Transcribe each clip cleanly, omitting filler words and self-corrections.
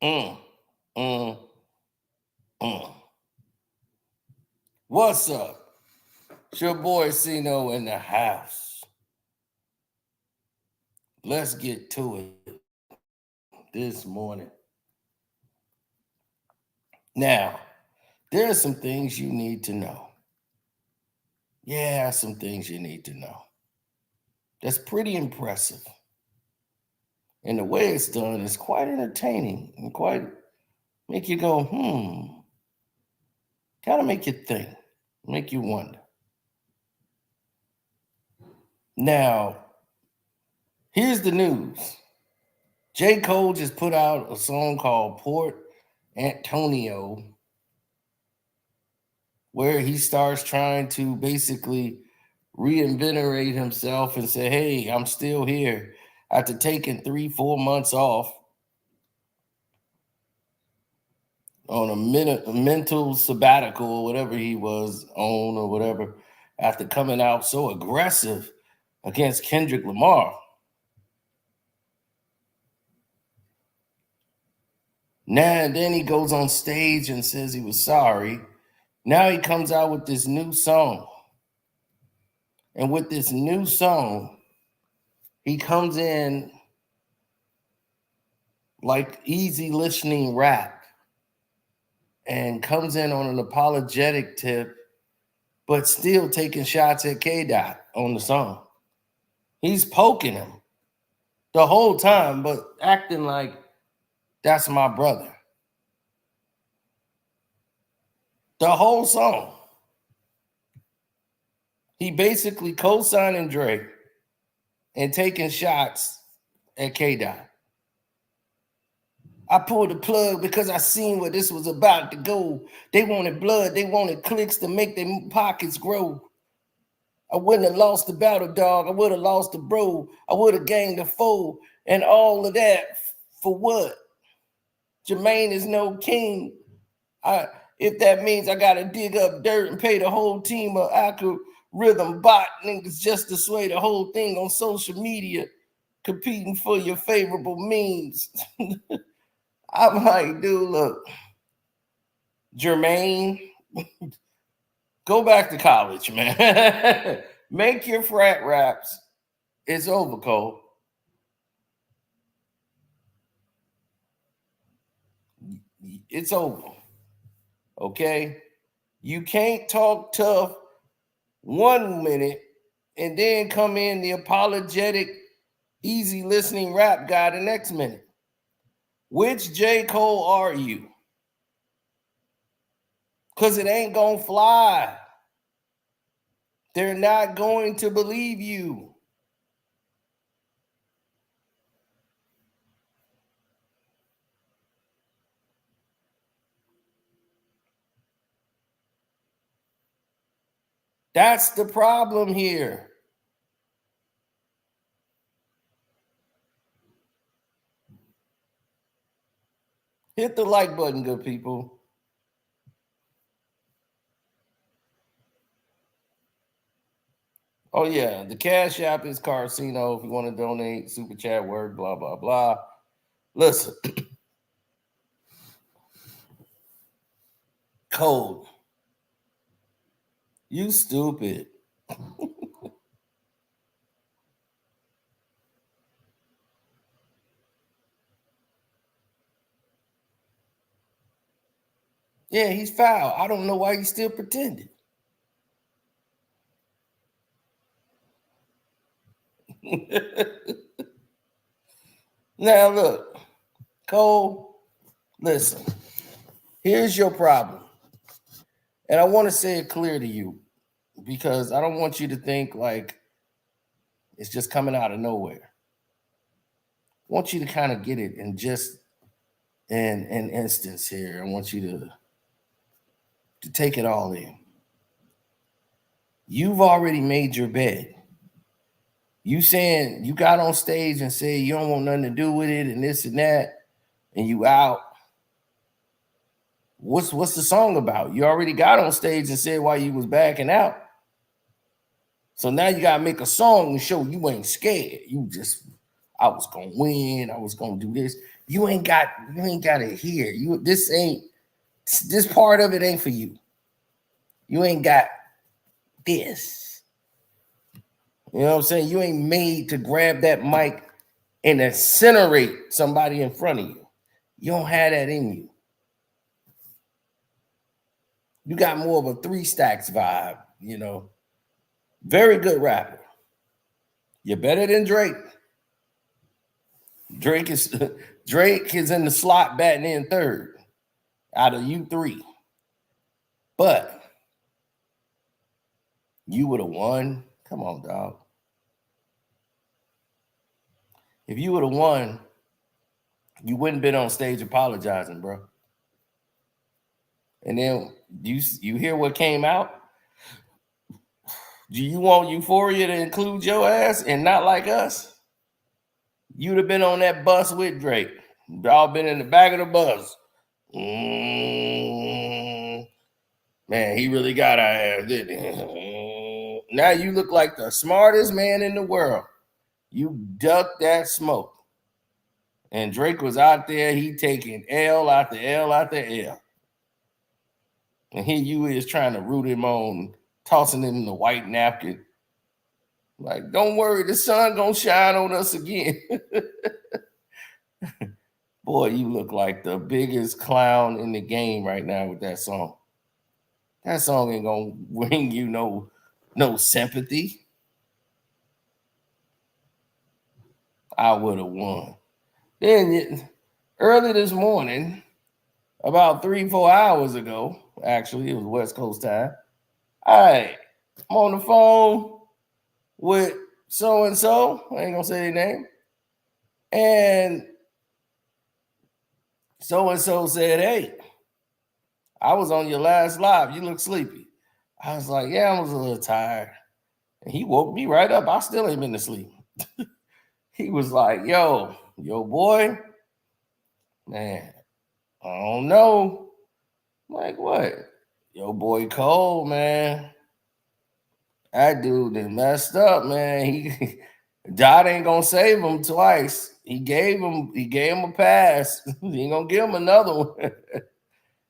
Mm, mm, mm. What's up? It's your boy Cino in the house. Let's get to it this morning. Now, there are some things you need to know. Yeah, some things you need to know. That's pretty impressive. And the way it's done is quite entertaining and quite make you go, kind of make you think, make you wonder. Now, here's the news. J. Cole just put out a song called Port Antonio, where he starts trying to basically reinvigorate himself and say, hey, I'm still here after taking 3-4 months off on a mental sabbatical or whatever he was on or whatever, after coming out so aggressive against Kendrick Lamar. Now and then he goes on stage and says he was sorry. Now he comes out with this new song. And with this new song, he comes in like easy listening rap and comes in on an apologetic tip, but still taking shots at K-Dot on the song. He's poking him the whole time, but acting like that's my brother. The whole song. He basically co-signing Drake and taking shots at K-Dot. I pulled the plug because I seen where this was about to go. They wanted blood. They wanted clicks to make their pockets grow. I wouldn't have lost the battle, dog. I would have lost the bro. I would have gained the foe. And all of that for what? Jermaine is no king. If that means I got to dig up dirt and pay the whole team of algorithm bot niggas just to sway the whole thing on social media, competing for your favorable means. I'm like, dude, look, Jermaine, go back to college, man. Make your frat raps. It's over, Cole. It's over. Okay? You can't talk tough 1 minute and then come in the apologetic, easy listening rap guy the next minute. Which J. Cole are you? Because it ain't gonna fly. They're not going to believe you. That's the problem here. Hit the like button, good people. Oh, yeah. The Cash App is Carcino. If you want to donate, super chat word, blah, blah, blah. Listen. Code. You stupid. Yeah, he's foul. I don't know why he's still pretending. Now, look, Cole, listen, here's your problem. And I want to say it clear to you because I don't want you to think like it's just coming out of nowhere. I want you to kind of get it in just an instance here. I want you to take it all in. You've already made your bed. You saying you got on stage and say you don't want nothing to do with it and this and that, and you out. What's the song about? You already got on stage and said why you was backing out. So now you gotta make a song and show you ain't scared. You just, I was gonna win, I was gonna do this. You ain't got it here. This part of it ain't for you. You ain't got this. You know what I'm saying? You ain't made to grab that mic and incinerate somebody in front of you. You don't have that in you. You got more of a 3 Stacks vibe, you know. Very good rapper. You're better than Drake. Drake is in the slot batting in third out of you 3. But you would have won. Come on, dog. If you would have won, you wouldn't been on stage apologizing, bro. And then you hear what came out? Do you want Euphoria to include your ass and not like us? You'd have been on that bus with Drake. Y'all been in the back of the bus. Man, he really got our ass, didn't he? Now you look like the smartest man in the world. You ducked that smoke. And Drake was out there, he taking L after L after L. And here you is trying to root him on, tossing him in the white napkin. Like, don't worry, the sun gonna shine on us again. Boy, you look like the biggest clown in the game right now with that song. That song ain't gonna bring you no sympathy. I would have won. Then early this morning, about 3-4 hours ago, actually, it was West Coast time. All right, I'm on the phone with so-and-so. I ain't gonna say their name. And so-and-so said, hey, I was on your last live. You look sleepy. I was like, yeah, I was a little tired. And he woke me right up. I still ain't been to sleep. He was like, yo, boy, man, I don't know. I'm like, what? Yo, boy Cole, man. That dude done messed up, man. Dot ain't gonna save him twice. He gave him a pass. He ain't gonna give him another one.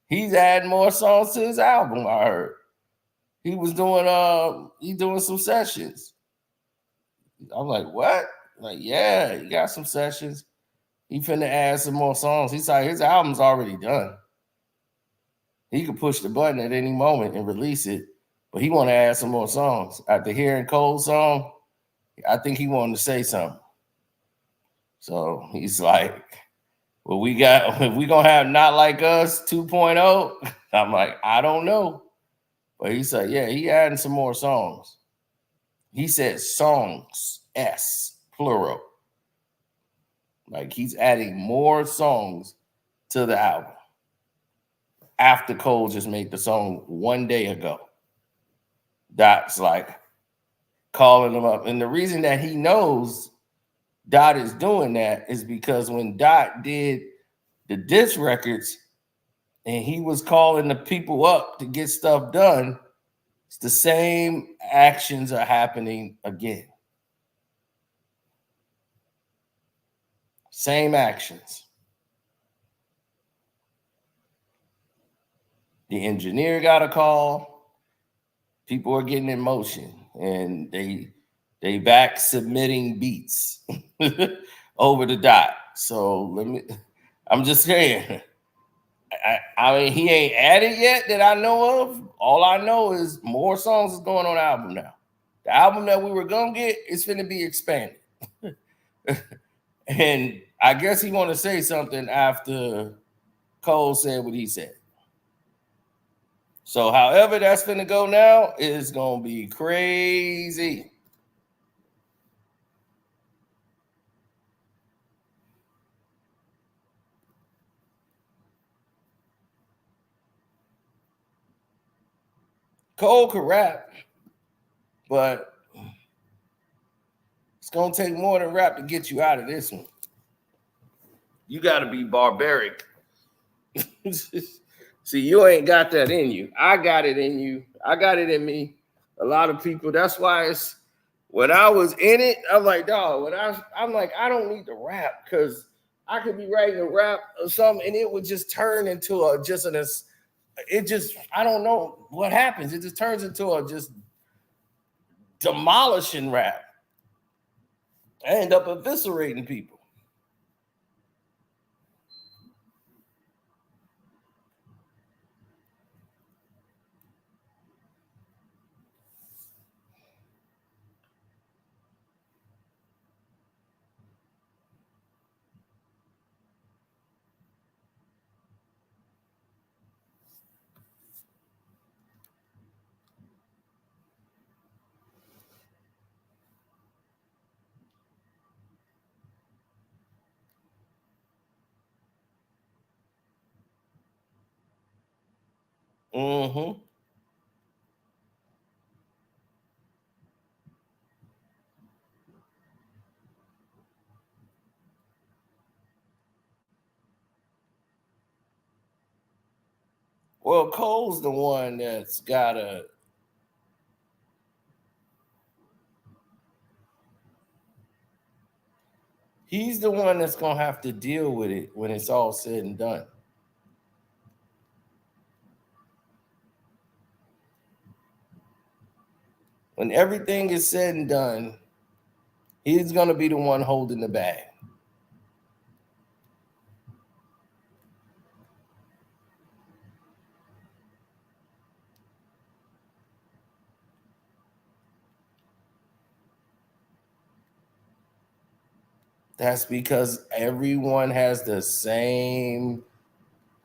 He's adding more songs to his album, I heard. He was doing some sessions. I'm like, what? Like, yeah, he got some sessions. He finna add some more songs. He's like, his album's already done. He could push the button at any moment and release it, but he want to add some more songs. After hearing Cole's song, I think he wanted to say something. So he's like, well, we gonna have Not Like Us 2.0. I'm like, I don't know. But he said, yeah, he adding some more songs. He said songs, S, plural. Like he's adding more songs to the album after Cole just made the song 1 day ago. Dot's like calling him up. And the reason that he knows Dot is doing that is because when Dot did the diss records and he was calling the people up to get stuff done, it's the same actions are happening again. Same actions. The engineer got a call. People are getting in motion, and they back submitting beats over the Dot. So I'm just saying. I mean, he ain't added yet that I know of. All I know is more songs is going on the album now. The album that we were gonna get is going to be expanded. And I guess he want to say something after Cole said what he said. So however that's going to go now is going to be crazy. Cole could rap, but it's going to take more than rap to get you out of this one. You got to be barbaric. See, you ain't got that in you. I got it in you. I got it in me. A lot of people, that's why it's, when I was in it, I'm like, dog, I'm like, I don't need to rap because I could be writing a rap or something, and it would just turn into I don't know what happens. It just turns into a just demolishing rap. I end up eviscerating people. Mm-hmm. Well, Cole's the one that's gotta. He's the one that's gonna have to deal with it when it's all said and done. When everything is said and done, he's gonna be the one holding the bag. That's because everyone has they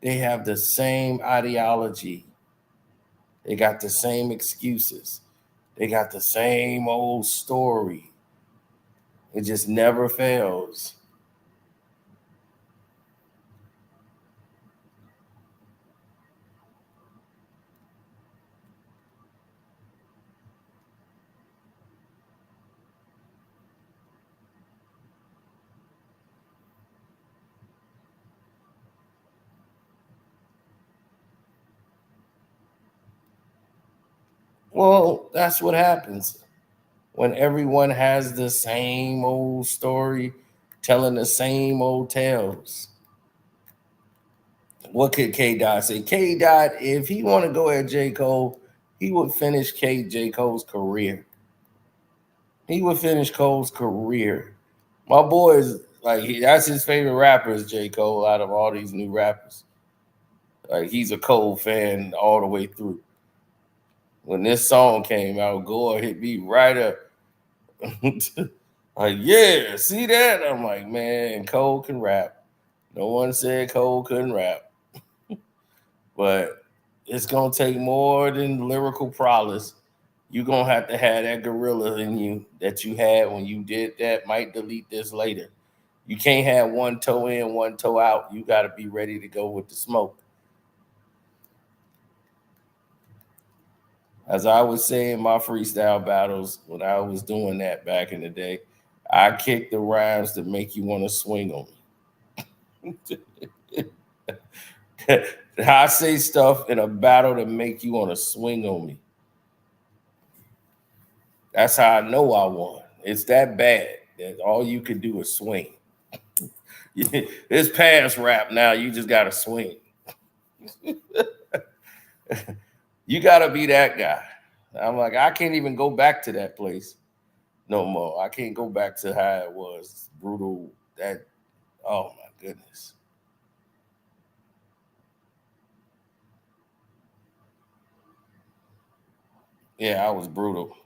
have the same ideology. They got the same excuses. They got the same old story. It just never fails. Well, that's what happens when everyone has the same old story, telling the same old tales. What could K Dot say? K Dot, if he want to go at J. Cole, he would finish J. Cole's career. He would finish Cole's career. My boy is like that's his favorite rapper is J. Cole out of all these new rappers. Like he's a Cole fan all the way through. When this song came out, Gore hit me right up. Like, yeah, see that? I'm like, man, Cole can rap. No one said Cole couldn't rap. But it's gonna take more than lyrical prowess. You're gonna have to have that gorilla in you that you had when you did that. Might delete this later. You can't have one toe in, one toe out. You got to be ready to go with the smoke. As I would say in my freestyle battles when I was doing that back in the day, I kick the rhymes to make you want to swing on me. I say stuff in a battle to make you want to swing on me. That's how I know I won. It's that bad that all you could do is swing. It's past rap now. You just got to swing. You got to be that guy. I'm like, I can't even go back to that place no more. I can't go back to how it was brutal. That, oh my goodness. Yeah, I was brutal.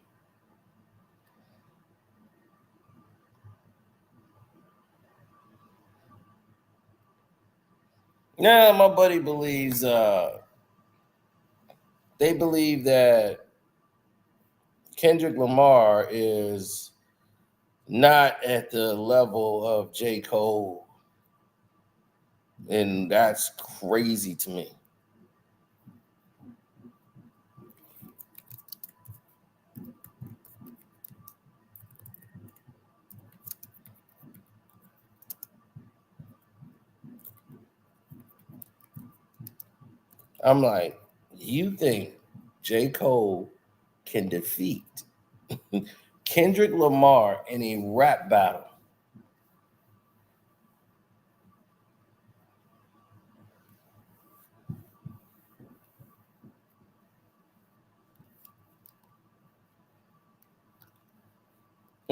Yeah, my buddy believes they believe that Kendrick Lamar is not at the level of J. Cole, and that's crazy to me. I'm like, you think J. Cole can defeat Kendrick Lamar in a rap battle?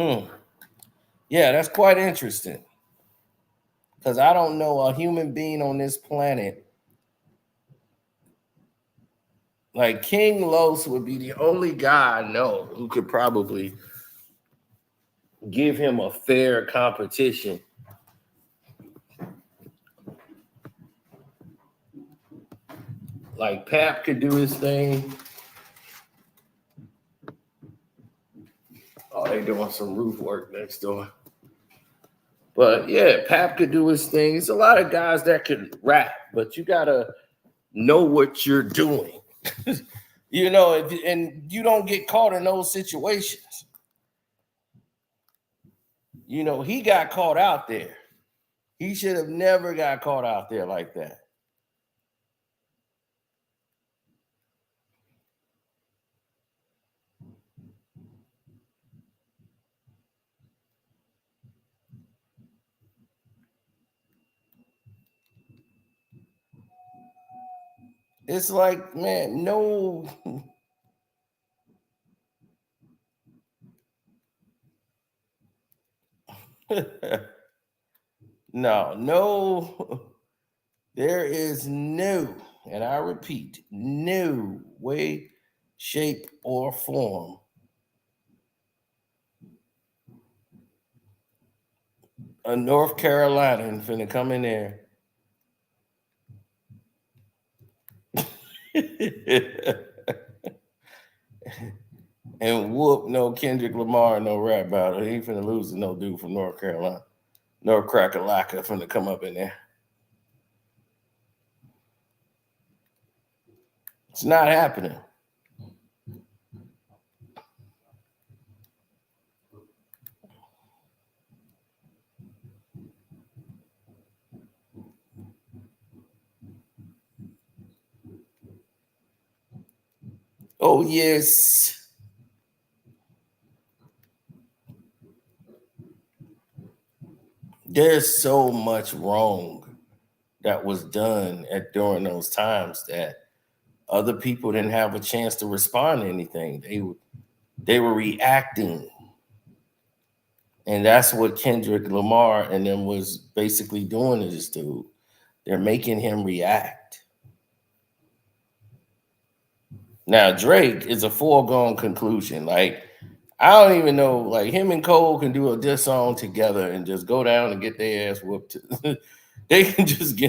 Mm. Yeah, that's quite interesting. Because I don't know a human being on this planet. Like King Los would be the only guy I know who could probably give him a fair competition. Like Pap could do his thing. Oh, they doing some roof work next door. But yeah, Pap could do his thing. It's a lot of guys that could rap, but you gotta know what you're doing. You know, and you don't get caught in those situations. You know, he got caught out there. He should have never got caught out there like that. It's like, man, no. No. There is no, and I repeat, no way, shape, or form a North Carolina finna come in there and whoop no Kendrick Lamar, no rap battle. He ain't finna lose to no dude from North Carolina. North Cracker-Lacka finna come up in there. It's not happening. Oh, yes. There's so much wrong that was done during those times that other people didn't have a chance to respond to anything. They were reacting, and that's what Kendrick Lamar and them was basically doing to this dude. They're making him react. Now Drake is a foregone conclusion. Like I don't even know. Like him and Cole can do a diss song together and just go down and get their ass whooped. They can just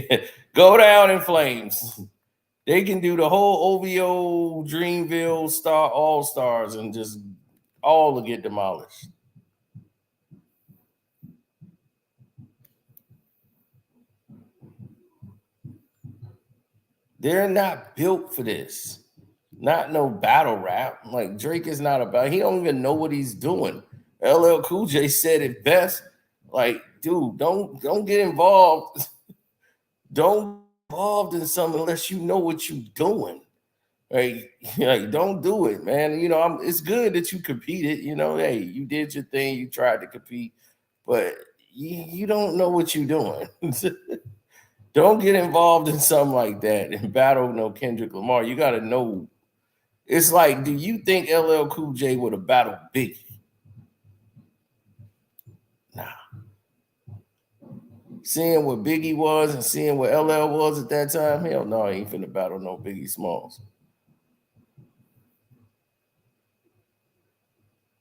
go down in flames. They can do the whole OVO Dreamville Star All Stars and just all to get demolished. They're not built for this. Not no battle rap. Like Drake is not about. He don't even know what he's doing. LL Cool J said it best. Like, dude, don't get involved. Don't get involved in something unless you know what you're doing. Like, don't do it, man. You know, it's good that you competed. You know, hey, you did your thing. You tried to compete, but you don't know what you're doing. Don't get involved in something like that and battle no Kendrick Lamar. You got to know. It's like, do you think LL Cool J would have battled Biggie? Nah. Seeing what Biggie was and seeing what LL was at that time, hell no, he ain't finna battle no Biggie Smalls.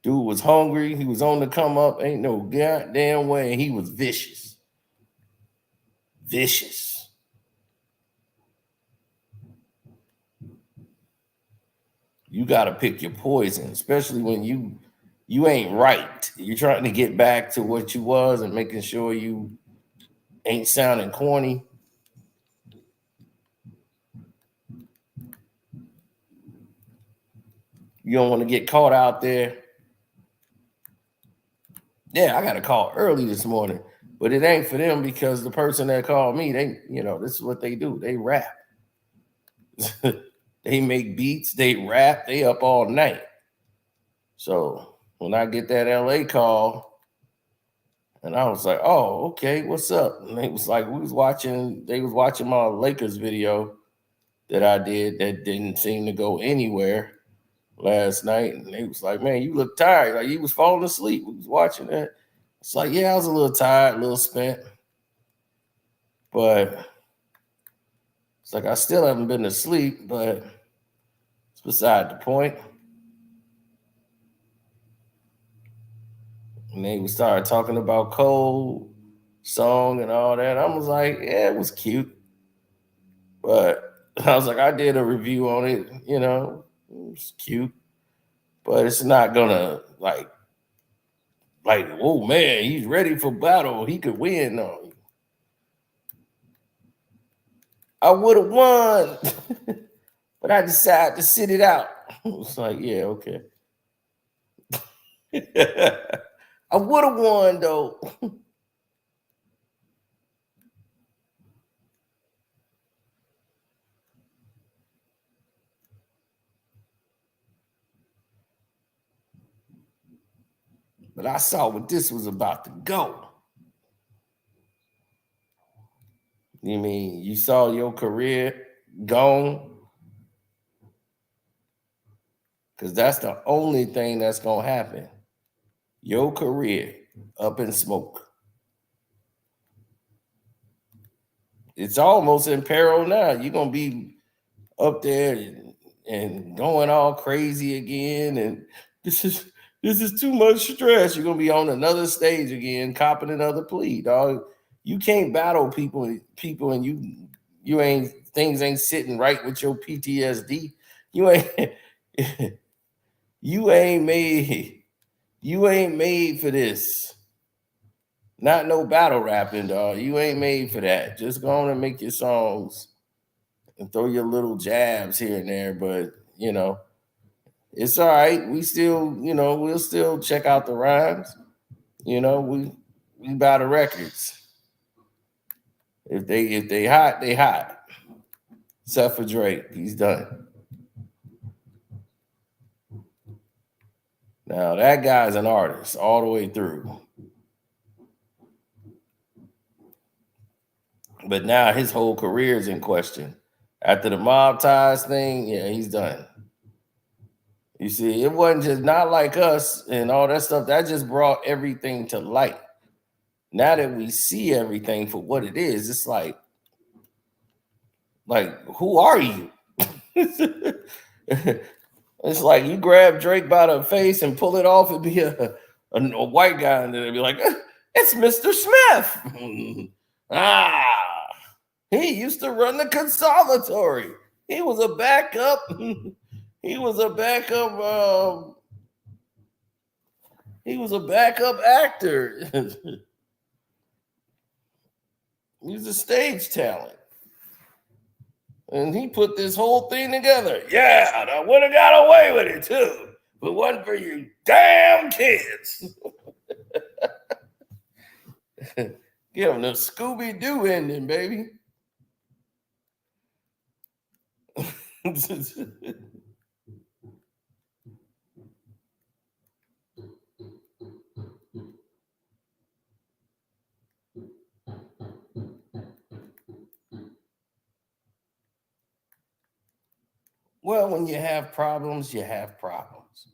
Dude was hungry. He was on the come up. Ain't no goddamn way. He was vicious. Vicious. You got to pick your poison, especially when you ain't right. You're trying to get back to what you was and making sure you ain't sounding corny. You don't want to get caught out there. Yeah, I got a call early this morning, but it ain't for them because the person that called me, this is what they do. They rap. They make beats, they rap, they up all night. So when I get that LA call, and I was like, oh, okay, what's up? And they was like, they was watching my Lakers video that I did that didn't seem to go anywhere. last night, and they was like, "Man, you look tired." Like, he was falling asleep. We was watching that. It's like, yeah, I was a little tired, a little spent, but it's like I still haven't been to sleep, but it's beside the point. And they started talking about Cole song and all that. I was like, yeah, it was cute. But I was like, I did a review on it, it was cute. But it's not gonna like, oh man, he's ready for battle. He could win. No. I would have won, but I decided to sit it out. It's like, yeah, okay. I would have won though. But I saw what this was about to go. You mean you saw your career gone? Because that's the only thing that's gonna happen. Your career up in smoke. It's almost in peril now. You're gonna be up there and going all crazy again, and this is this is too much stress. You're gonna be on another stage again, copping another plea, dog. You can't battle people, and you ain't things ain't sitting right with your PTSD. You ain't you ain't made you ain't made for this. Not no battle rapping, dog. You ain't made for that. Just go on and make your songs and throw your little jabs here and there, but it's all right. We still, we'll still check out the rhymes. We buy the records. If they hot, they hot. Except for Drake, he's done. Now that guy's an artist all the way through. But now his whole career is in question. After the mob ties thing, yeah, he's done. You see, it wasn't just not like us and all that stuff. That just brought everything to light. Now that we see everything for what it is, it's like who are you? It's like you grab Drake by the face and pull it off, it'd be a white guy, and then it'd be like, it's Mr. Smith. He used to run the conservatory. He was a backup. He was a backup. He was a backup actor. He's a stage talent. And he put this whole thing together. Yeah, I would have got away with it too. If it wasn't for you damn kids. Give him the Scooby-Doo ending, baby. Well, when you have problems, you have problems.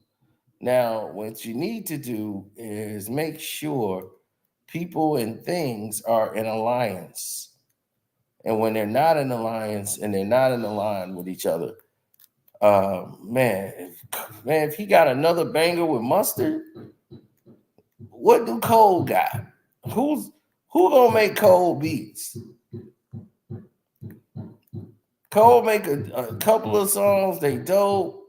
Now, what you need to do is make sure people and things are in alliance. And when they're not in alliance and they're not in line with each other, if he got another banger with Mustard, what do Cole got? Who gonna make Cole beats? Cole make a couple of songs, they dope,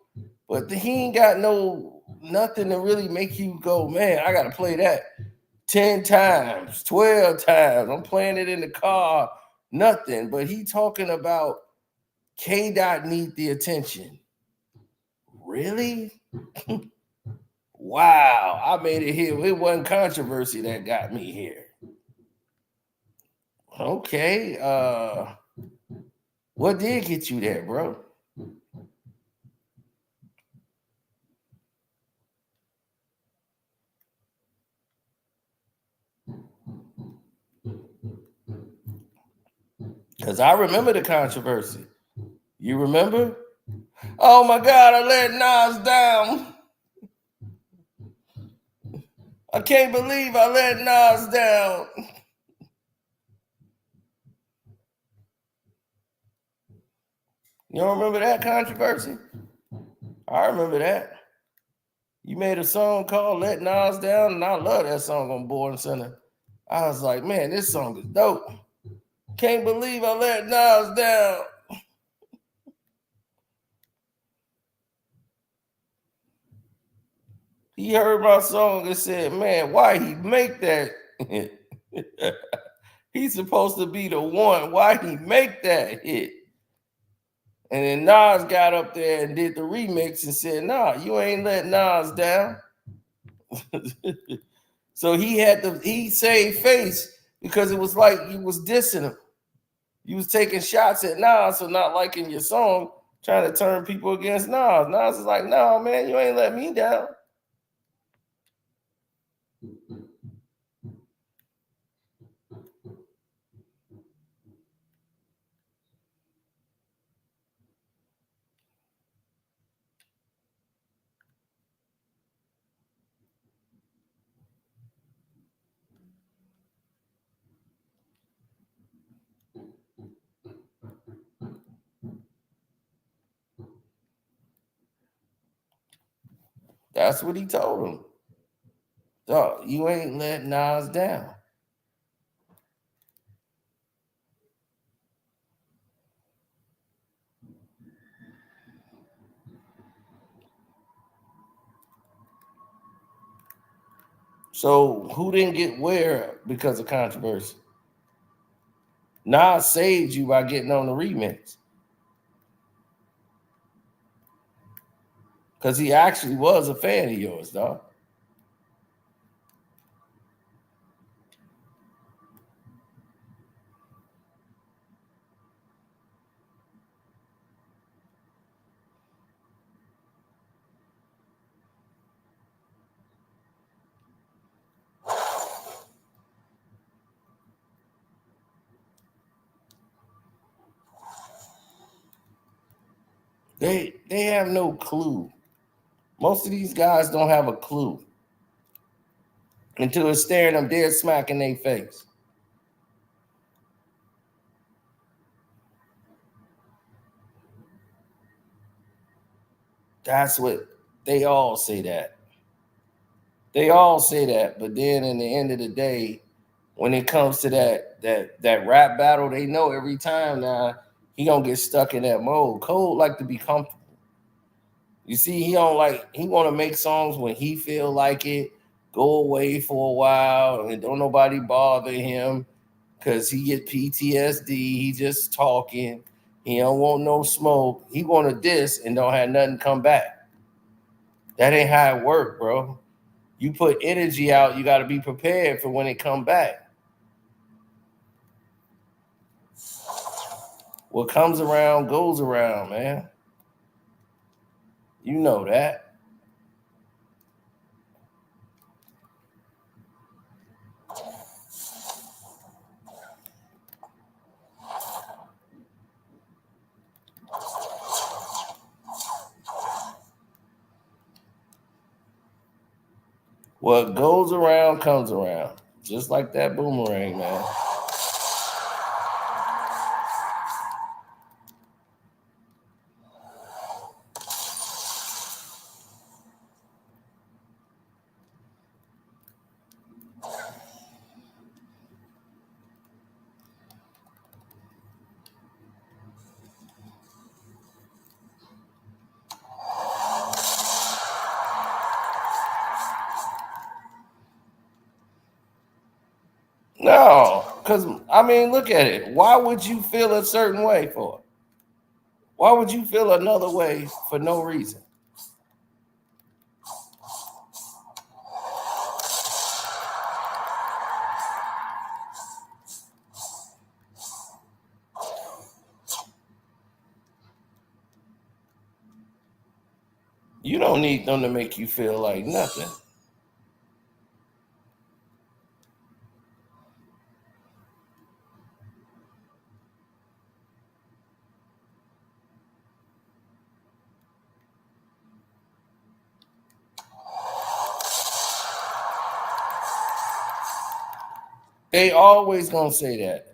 but he ain't got nothing to really make you go, man, I gotta play that 10 times, 12 times. I'm playing it in the car, nothing. But he talking about K Dot need the attention. Really? Wow, I made it here. It wasn't controversy that got me here. Okay. What did get you there, bro? Because I remember the controversy. You remember? Oh my God, I let Nas down. I can't believe I let Nas down. You don't remember that controversy? I remember that. You made a song called Let Nas Down, and I love that song on Born Center. I was like, man, this song is dope. Can't believe I let Nas down. He heard my song and said, man, why he make that? He's supposed to be the one. Why he make that hit? And then Nas got up there and did the remix and said, nah, you ain't let Nas down. So he saved face because it was like you was dissing him. You was taking shots at Nas for not liking your song, trying to turn people against Nas. Nas is like, no, man, you ain't let me down. That's what he told him. Dog, you ain't let Nas down. So who didn't get where because of controversy? Nas saved you by getting on the remix. Because he actually was a fan of yours, dog. They have no clue. Most of these guys don't have a clue until it's staring them dead smack in their face. That's what they all say that. They all say that, but then in the end of the day, when it comes to that rap battle, they know every time now he gonna get stuck in that mode. Cole like to be comfortable. You see, he want to make songs when he feel like it, go away for a while, and don't nobody bother him because he get PTSD. He just talking. He don't want no smoke. He want to diss and don't have nothing come back. That ain't how it work, bro. You put energy out, you got to be prepared for when it come back. What comes around goes around, man. You know that. What goes around comes around. Just like that boomerang, man. No, because I mean, look at it. Why would you feel a certain way for? Why would you feel another way for no reason? You don't need them to make you feel like nothing. They always gonna say that.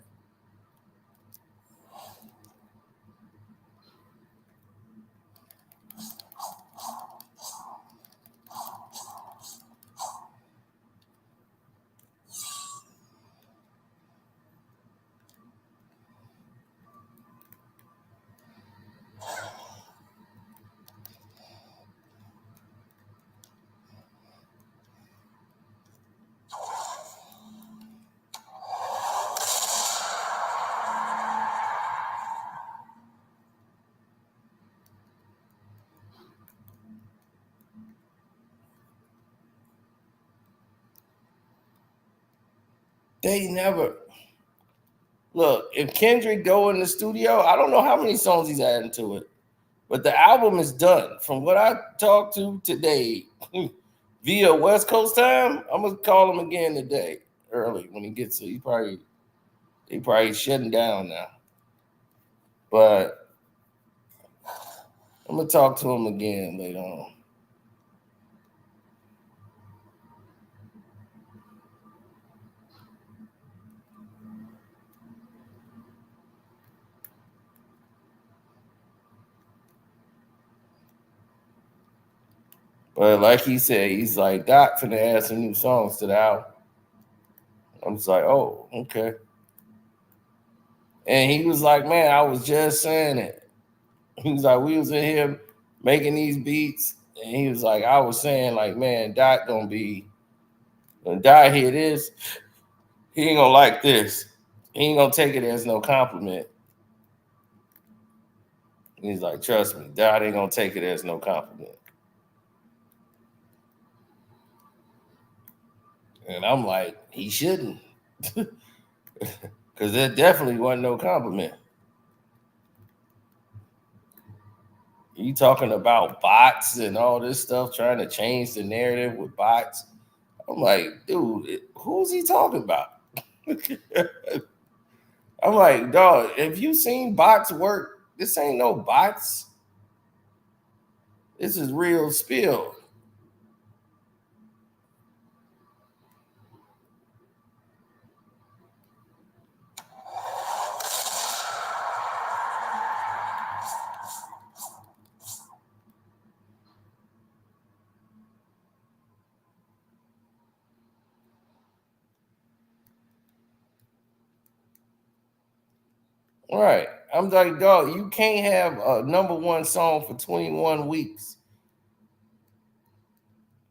They never look. If Kendrick go in the studio, I don't know how many songs he's adding to it, but the album is done. From what I talked to today, via West Coast time, I'm gonna call him again today, early when he gets to. He probably shutting down now. But I'm gonna talk to him again later on. But like he said, he's like, Doc finna add some new songs to the album. I'm just like, oh, okay. And he was like, man, I was just saying it. He was like, we was in here making these beats, and he was like, I was saying, like, man, Doc gonna be when Doc hear this, he ain't gonna like this. He ain't gonna take it as no compliment. He's like, trust me, Doc ain't gonna take it as no compliment. And I'm like, he shouldn't. Because that definitely wasn't no compliment. You talking about bots and all this stuff, trying to change the narrative with bots. I'm like, dude, who's he talking about? I'm like, dog, have you seen bots work? This ain't no bots. This is real spill. Right. I'm like, dog, you can't have a number one song for 21 weeks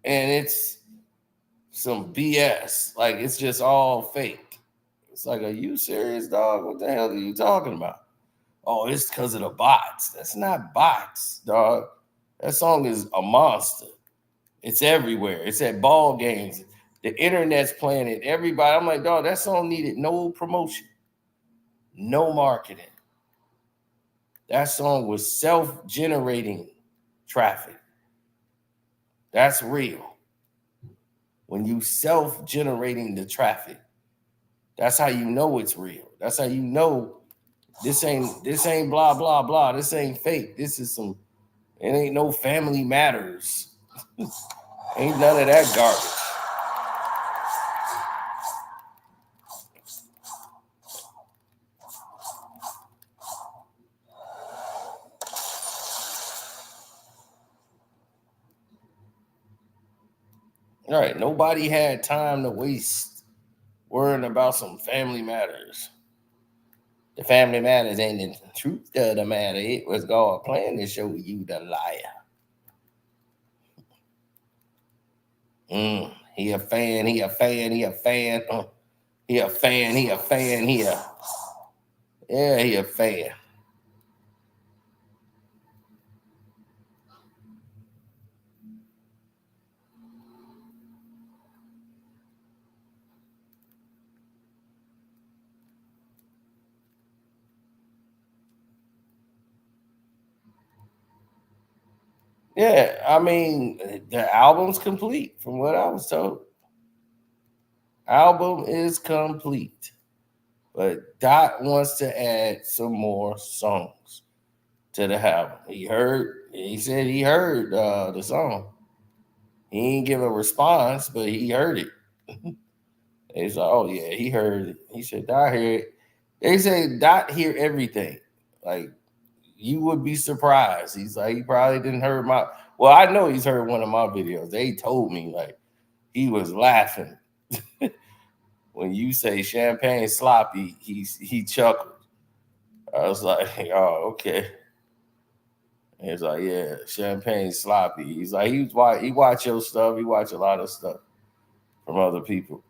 and it's some BS. Like, it's just all fake. It's like, are you serious, dog? What the hell are you talking about? Oh, it's because of the bots. That's not bots, dog. That song is a monster. It's everywhere. It's at ball games. The internet's playing it. Everybody. I'm like, dog, that song needed no promotion, no marketing. That song was self-generating traffic. That's real. When you self-generating the traffic, that's how you know it's real. That's how you know this ain't blah blah blah. This ain't fake. This is some. It ain't no family matters. Ain't none of that garbage. All right. Nobody had time to waste worrying about some family matters. The family matters ain't the truth of the matter. It was God plan to show you the liar. He a fan, he a fan, he a fan. He a fan, he a fan, yeah, he a fan. Yeah, I mean, the album's complete from what I was told. Album is complete. But Dot wants to add some more songs to the album. He said he heard the song. He didn't give a response, but he heard it. He's like, oh yeah, he heard it. He said, Dot hear it. They say Dot hear everything. Like, you would be surprised. He's like, he probably didn't hear my. Well, I know he's heard one of my videos. They told me like he was laughing when you say champagne sloppy. He chuckled. I was like, oh okay. He's like, yeah, champagne sloppy. He's like, he watch your stuff. He watch a lot of stuff from other people.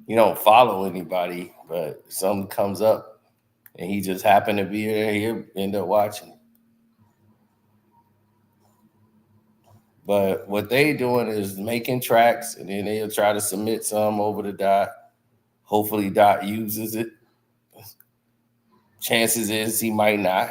He don't follow anybody, but something comes up and he just happened to be there. He'll end up watching. But what they doing is making tracks, and then they'll try to submit some over to Dot. Hopefully, Dot uses it. Chances is he might not.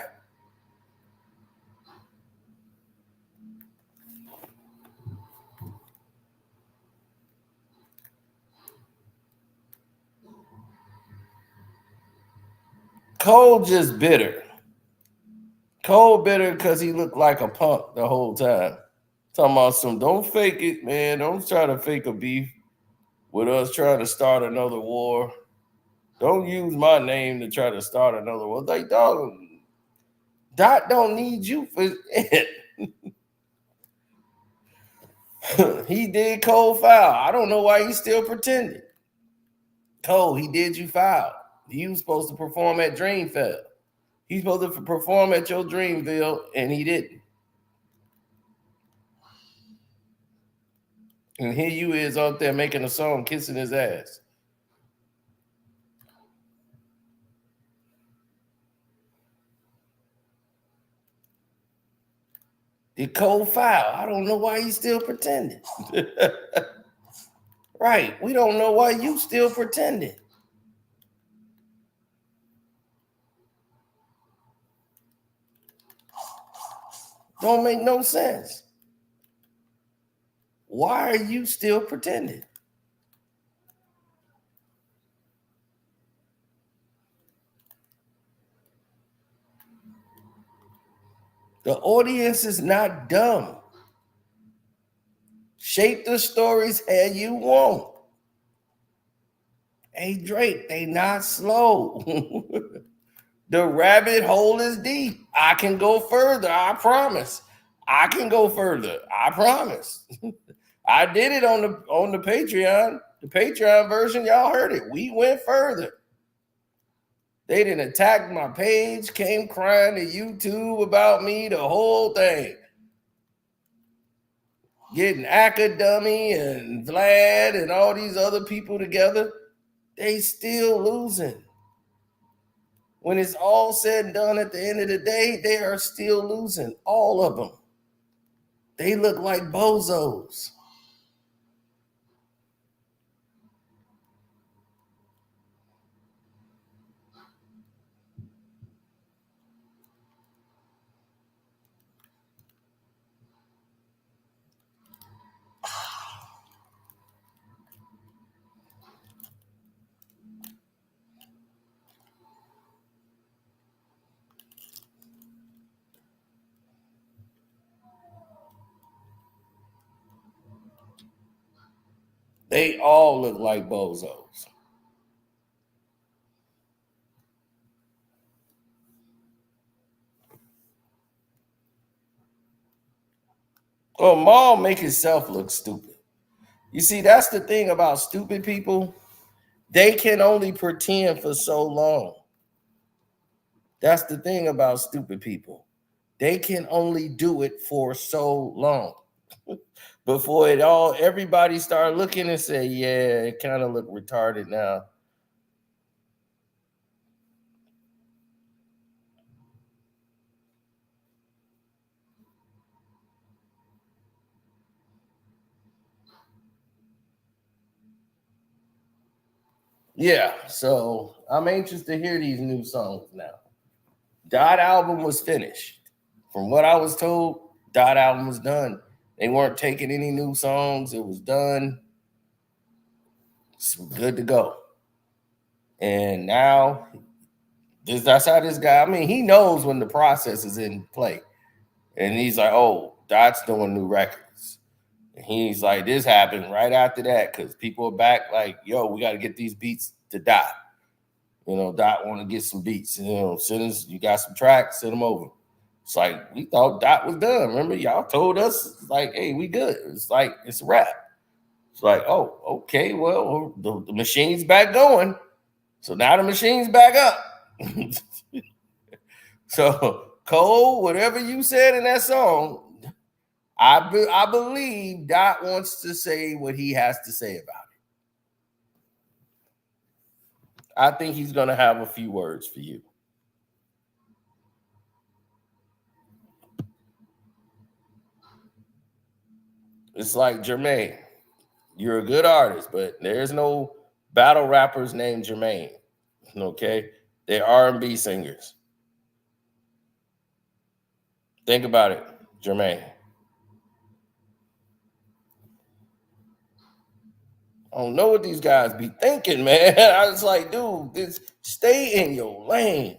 Cole just bitter. Cole bitter because he looked like a punk the whole time. Talking about some, don't fake it, man. Don't try to fake a beef with us trying to start another war. Don't use my name to try to start another war. Like, dog, Dot don't need you for it. He did Cole foul. I don't know why he's still pretending. Cole, he did you foul. You was supposed to perform at Dreamville. He's supposed to perform at your Dreamville, and he didn't. And here you is out there making a song kissing his ass. Did Cole foul? I don't know why he's still pretending. Right. We don't know why you still pretending. Don't make no sense. Why are you still pretending? The audience is not dumb. Shape the stories how you want. Hey, Drake, they not slow. The rabbit hole is deep. I can go further. I promise. I can go further. I promise. I did it on the Patreon. The Patreon version, y'all heard it. We went further. They didn't attack my page, came crying to YouTube about me, the whole thing. Getting Akadummy and Vlad and all these other people together, they still losing. When it's all said and done at the end of the day, they are still losing. All of them. They look like bozos. They all look like bozos. Well, Maul make himself look stupid. You see, that's the thing about stupid people. They can only pretend for so long. That's the thing about stupid people. They can only do it for so long. Before everybody start looking and say, yeah, it kind of look retarded now. Yeah, so I'm anxious to hear these new songs now. Dot album was finished. From what I was told, Dot album was done. They weren't taking any new songs. It was done. It's good to go. And now, that's how this guy, I mean, he knows when the process is in play. And he's like, oh, Dot's doing new records. He's like, this happened right after that because people are back like, yo, we got to get these beats to Dot. Dot want to get some beats. Send us, you got some tracks, send them over. It's like, we thought Dot was done. Remember, y'all told us, like, hey, we good. It's like, it's a wrap. It's like, oh, okay, well, the machine's back going. So now the machine's back up. So, Cole, whatever you said in that song, I believe Dot wants to say what he has to say about it. I think he's going to have a few words for you. It's like, Jermaine, you're a good artist, but there's no battle rappers named Jermaine, okay? They're R&B singers. Think about it, Jermaine. I don't know what these guys be thinking, man. I was like, dude, just stay in your lane.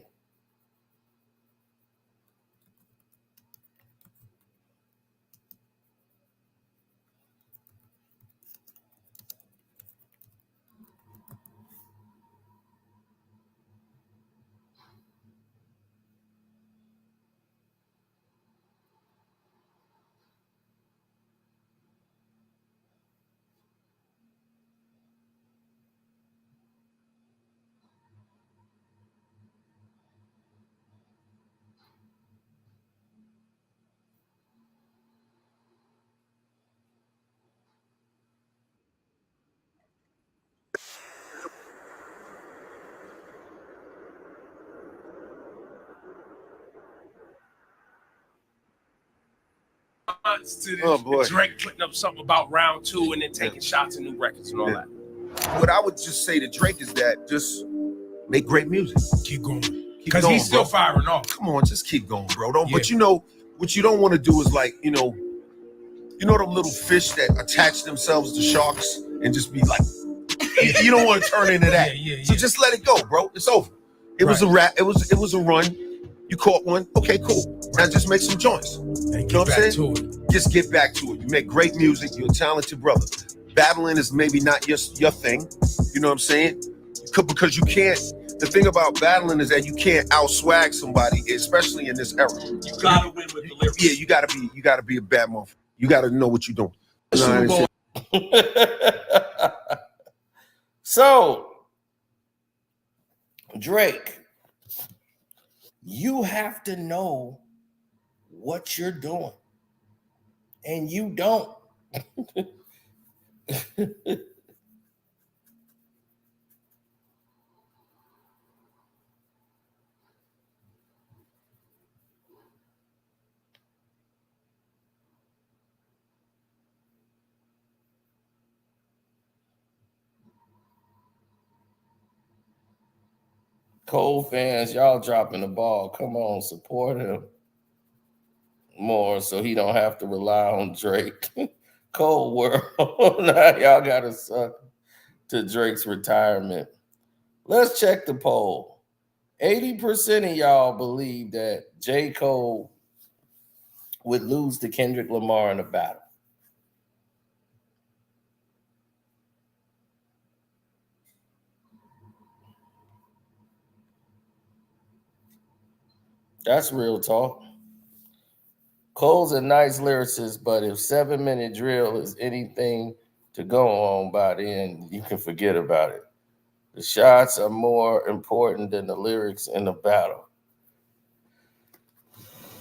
To the Drake putting up something about round 2 and then taking shots and new records and all that. What I would just say to Drake is that just make great music. Keep going. Because he's still firing off. Come on, just keep going, bro. But what you don't want to do is like, them little fish that attach themselves to sharks and just be like, you don't want to turn into that. So just let it go, bro. It's over. It was a rap. It was a run. You caught one. Okay, cool. Now just make some joints. You know what I'm saying? Just get back to it. You make great music. You're a talented brother. Battling is maybe not your thing. You know what I'm saying? Because you can't. The thing about battling is that you can't outswag somebody, especially in this era. You gotta win with the lyrics. Yeah, you gotta be a bad motherfucker. You gotta know what you're doing. So, Drake, you have to know what you're doing, and you don't. Cole fans, y'all dropping the ball. Come on, support him more so he don't have to rely on Drake. Cole world. Now y'all gotta suck to Drake's retirement. Let's check the poll. 80% of y'all believe that J. Cole would lose to Kendrick Lamar in a battle. That's real talk. Cole's a nice lyricist, but if 7-minute drill is anything to go on by then, you can forget about it. The shots are more important than the lyrics in the battle.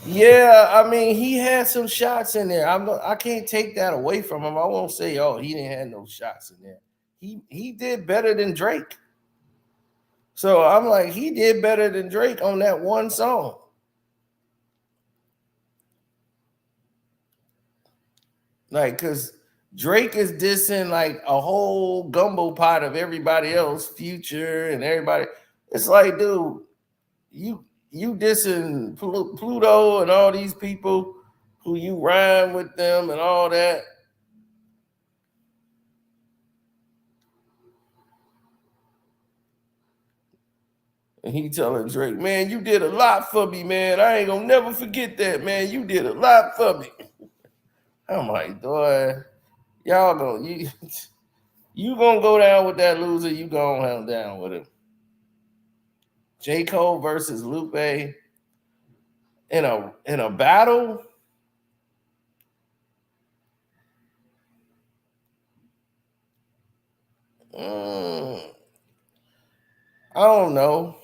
Yeah, I mean, he had some shots in there. I can't take that away from him. I won't say, oh, he didn't have no shots in there. He did better than Drake. So I'm like, he did better than Drake on that one song. Like, because Drake is dissing like a whole gumbo pot of everybody else, Future and everybody. It's like, dude, you dissing Pluto and all these people who you rhyme with them and all that. And he telling Drake, man, you did a lot for me, man. I ain't gonna never forget that, man. You did a lot for me. I'm like, boy, Y'all gonna you gonna go down with that loser, you gonna hang down with him. J. Cole versus Lupe in a battle. I don't know.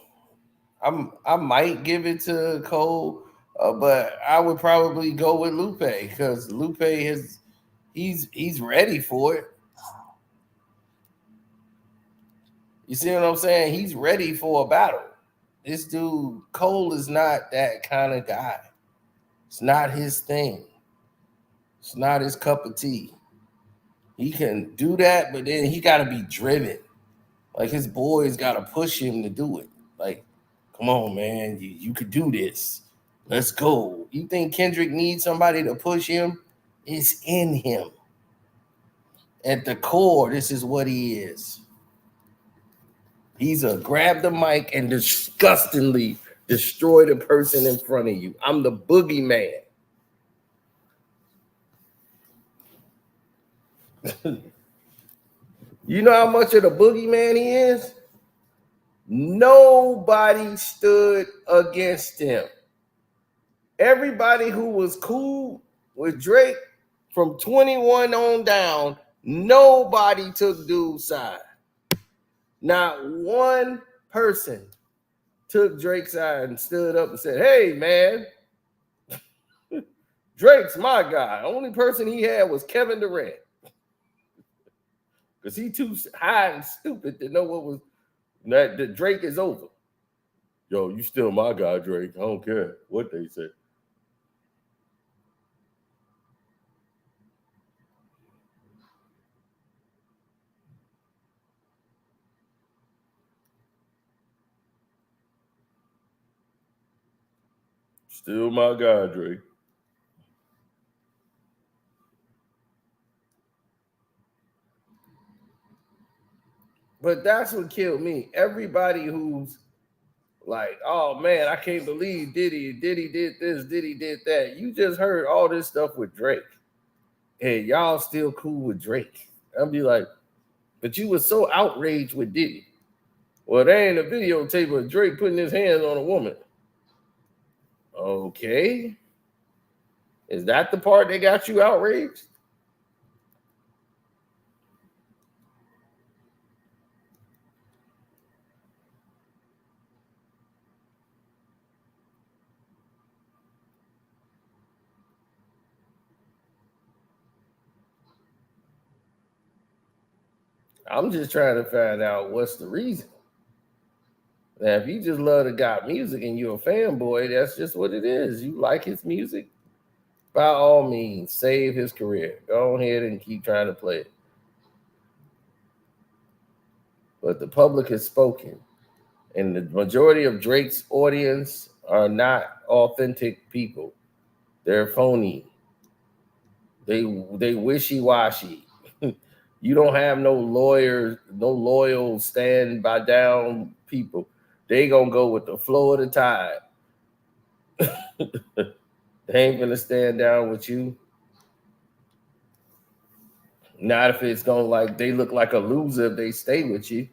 I might give it to Cole, but I would probably go with Lupe because Lupe he's ready for it. You see what I'm saying? He's ready for a battle. This dude Cole is not that kind of guy. It's not his thing. It's not his cup of tea. He can do that, but then he got to be driven. Like his boys got to push him to do it. Like, come on, man, you could do this. Let's go. You think Kendrick needs somebody to push him? It's in him. At the core, this is what he is. He's a grab the mic and disgustingly destroy the person in front of you. I'm the boogeyman. You know how much of the boogeyman he is? Nobody stood against him. Everybody who was cool with Drake from 21 on down, nobody took dude's side. Not one person took Drake's side and stood up and said, hey, man, Drake's my guy. The only person he had was Kevin Durant. Because he too high and stupid to know what was that Drake is over. Yo, you still my guy, Drake. I don't care what they say. Still my guy, Drake. But that's what killed me. Everybody who's like, oh man, I can't believe Diddy did this, Diddy did that. You just heard all this stuff with Drake. And y'all still cool with Drake. I'll be like, but you were so outraged with Diddy. Well, there ain't a videotape of Drake putting his hands on a woman. Okay. Is that the part that got you outraged? I'm just trying to find out what's the reason. Now, if you just love the guy music and you're a fanboy, that's just what it is. You like his music, by all means, save his career. Go ahead and keep trying to play it. But the public has spoken. And the majority of Drake's audience are not authentic people. They're phony. They wishy-washy. You don't have no lawyers, no loyal stand by down people. They gonna go with the flow of the tide. They ain't gonna stand down with you. Not if it's gonna like they look like a loser if they stay with you.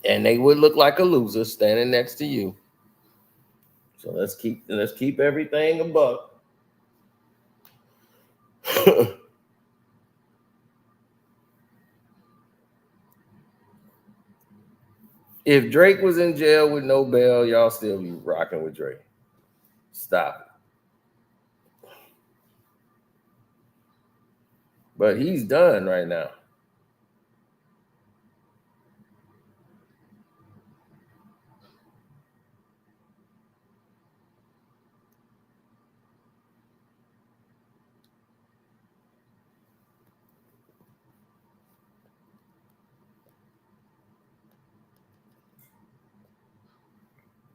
And they would look like a loser standing next to you. So let's keep everything a buck. If Drake was in jail with no bail, y'all still be rocking with Drake. Stop it. But he's done right now.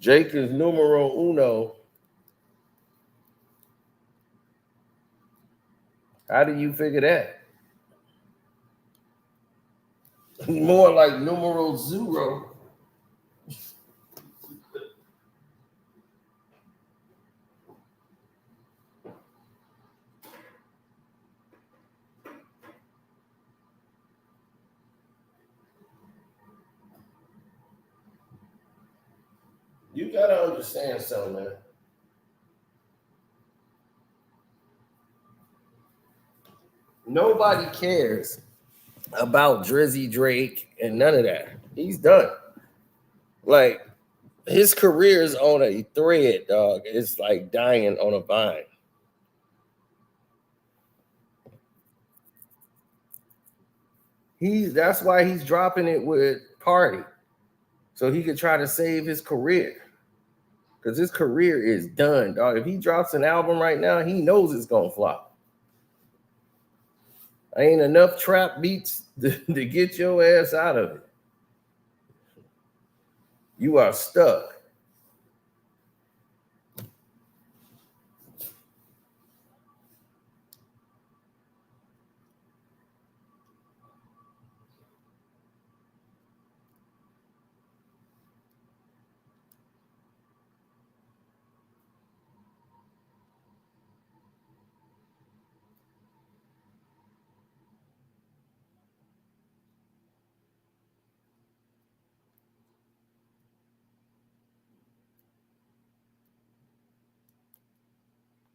Jake is numero uno. How do you figure that? More like numero zero. You gotta understand something, man. Nobody cares about Drizzy Drake and none of that. He's done. Like, his career is on a thread, dog. It's like dying on a vine. That's why he's dropping it with Party. So he could try to save his career. Because his career is done, dog. If he drops an album right now, he knows it's gonna flop. Ain't enough trap beats to get your ass out of it. You are stuck.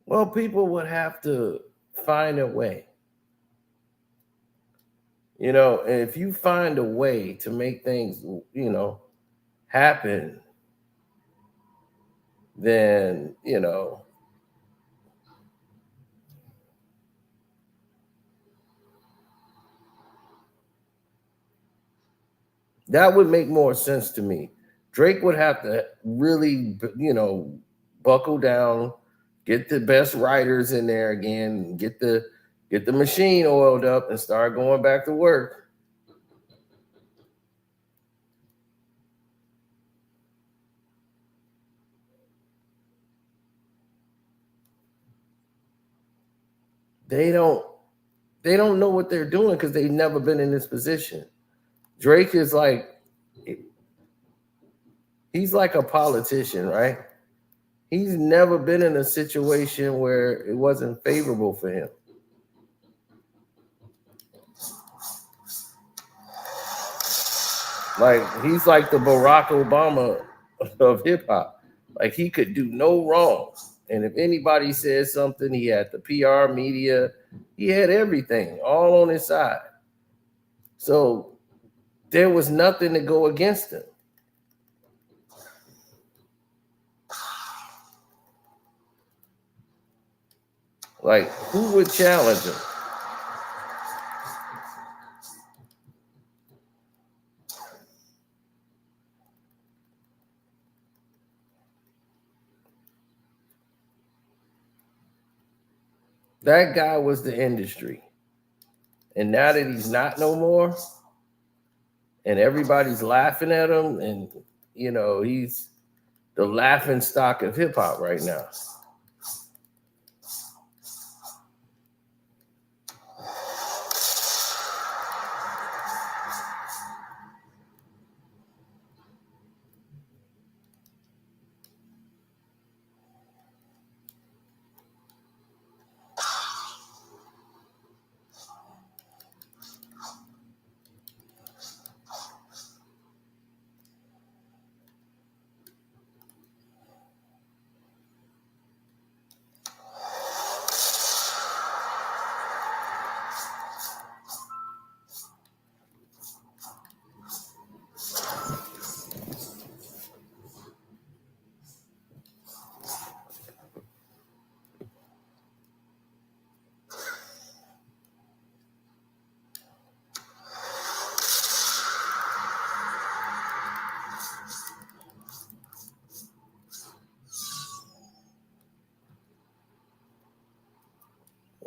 Well, people would have to find a way. You know, and if you find a way to make things, you know, happen, then, you know, that would make more sense to me. Drake would have to really, you know, buckle down, get the best writers in there again, get the machine oiled up and start going back to work. They don't know what they're doing because they've never been in this position. Drake is like, he's like a politician, right? He's never been in a situation where it wasn't favorable for him. Like, he's like the Barack Obama of hip hop. Like, he could do no wrong. And if anybody said something, he had the PR, media, he had everything all on his side. So there was nothing to go against him. Like, who would challenge him? That guy was the industry. And now that he's not no more, and everybody's laughing at him, and, you know, he's the laughing stock of hip hop right now.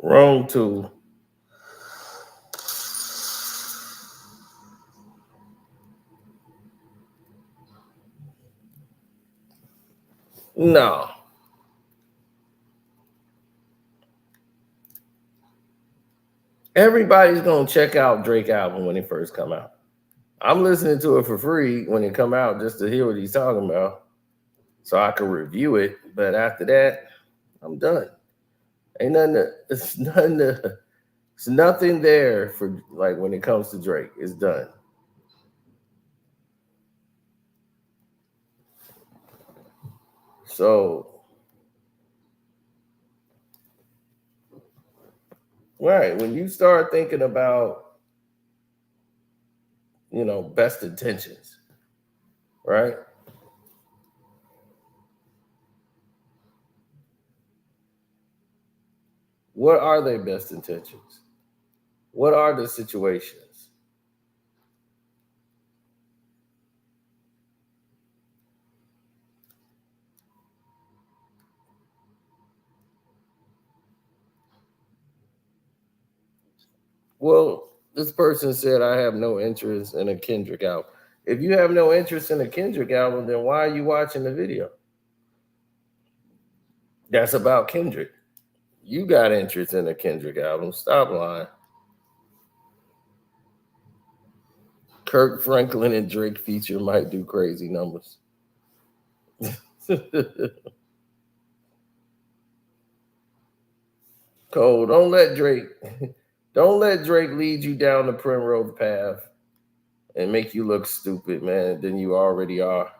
Wrong tool. No. Everybody's gonna check out Drake album when it first come out. I'm listening to it for free when it come out just to hear what he's talking about, so I can review it. But after that, I'm done. Ain't nothing. It's nothing. It's nothing there for, like, when it comes to Drake. It's done. So, right, when you start thinking about, best intentions, right? What are their best intentions? What are the situations? Well, this person said, I have no interest in a Kendrick album. If you have no interest in a Kendrick album, then why are you watching the video? That's about Kendrick. You got interest in a Kendrick album. Stop lying. Kirk Franklin and Drake feature might do crazy numbers. Cole, don't let Drake lead you down the primrose path and make you look stupid, man, than you already are.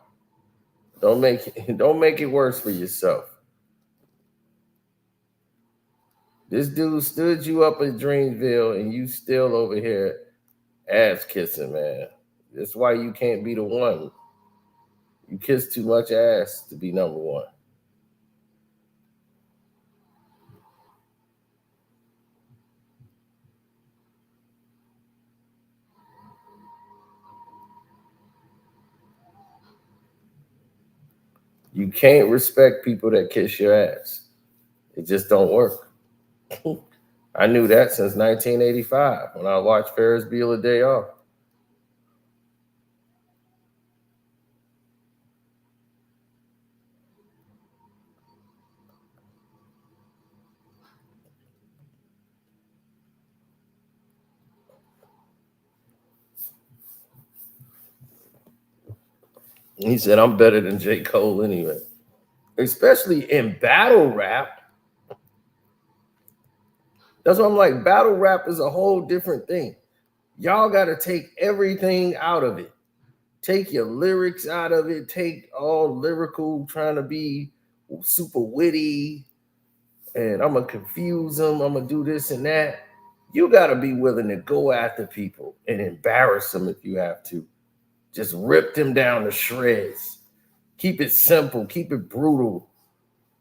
Don't make it worse for yourself. This dude stood you up in Dreamville and you still over here ass kissing, man. That's why you can't be the one. You kiss too much ass to be number one. You can't respect people that kiss your ass. It just don't work. I knew that since 1985 when I watched Ferris Bueller Day Off. He said, I'm better than J. Cole anyway. Especially in battle rap. That's why I'm like, battle rap is a whole different thing. Y'all got to take everything out of it. Take your lyrics out of it. Take all lyrical, trying to be super witty. And I'm going to confuse them. I'm going to do this and that. You got to be willing to go after people and embarrass them if you have to. Just rip them down to shreds. Keep it simple. Keep it brutal.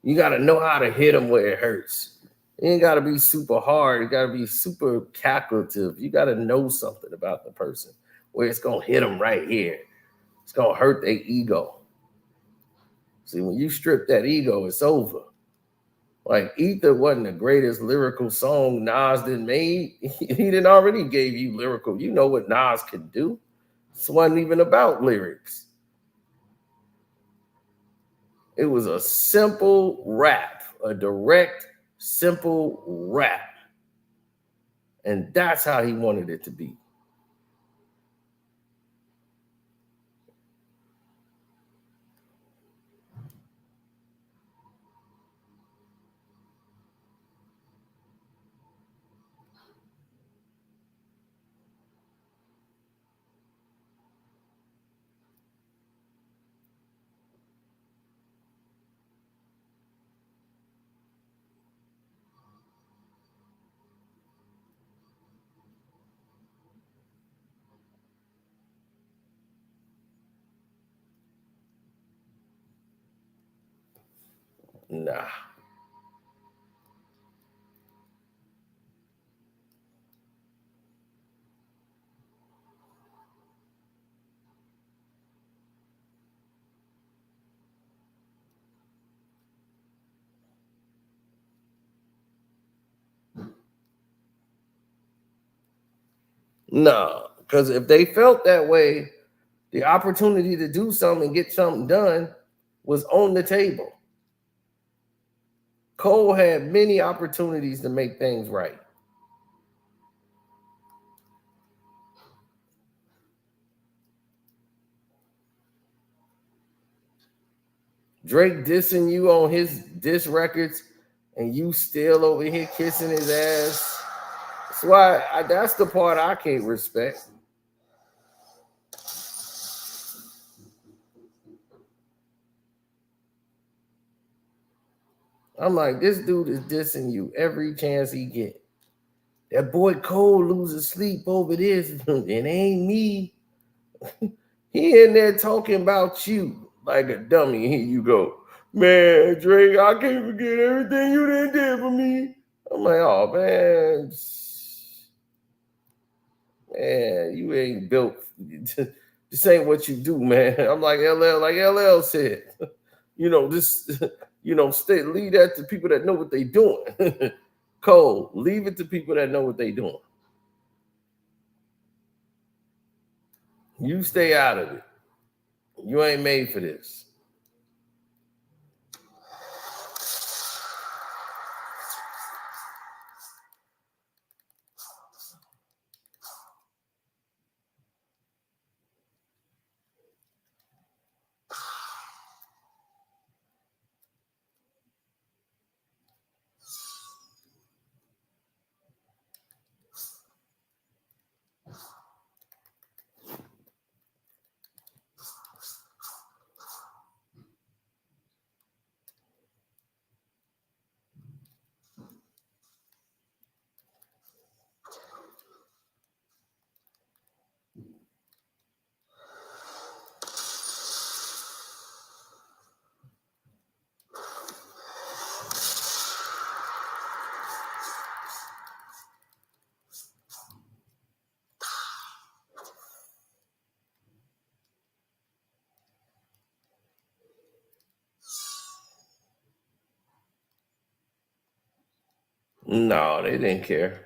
You got to know how to hit them where it hurts. You ain't got to be super hard. You got to be super calculative. You got to know something about the person where it's going to hit them right here. It's going to hurt their ego. See, when you strip that ego, it's over. Like, Ether wasn't the greatest lyrical song Nas done made. He didn't already gave you lyrical. You know what Nas could do. This wasn't even about lyrics. It was a simple rap, a direct, simple rap. And that's how he wanted it to be. Nah. No, because if they felt that way, the opportunity to do something and get something done was on the table. Cole had many opportunities to make things right. Drake dissing you on his diss records and you still over here kissing his ass. That's why that's the part I can't respect. I'm like, this dude is dissing you every chance he get. That boy Cole loses sleep over this. It ain't me. He in there talking about you like a dummy. Here you go. Man, Drake, I can't forget everything you did for me. I'm like, oh, man. Man, you ain't built. This ain't what you do, man. I'm like LL said. Leave that to people that know what they doing. Cole, leave it to people that know what they doing. You stay out of it. You ain't made for this. No, they didn't care.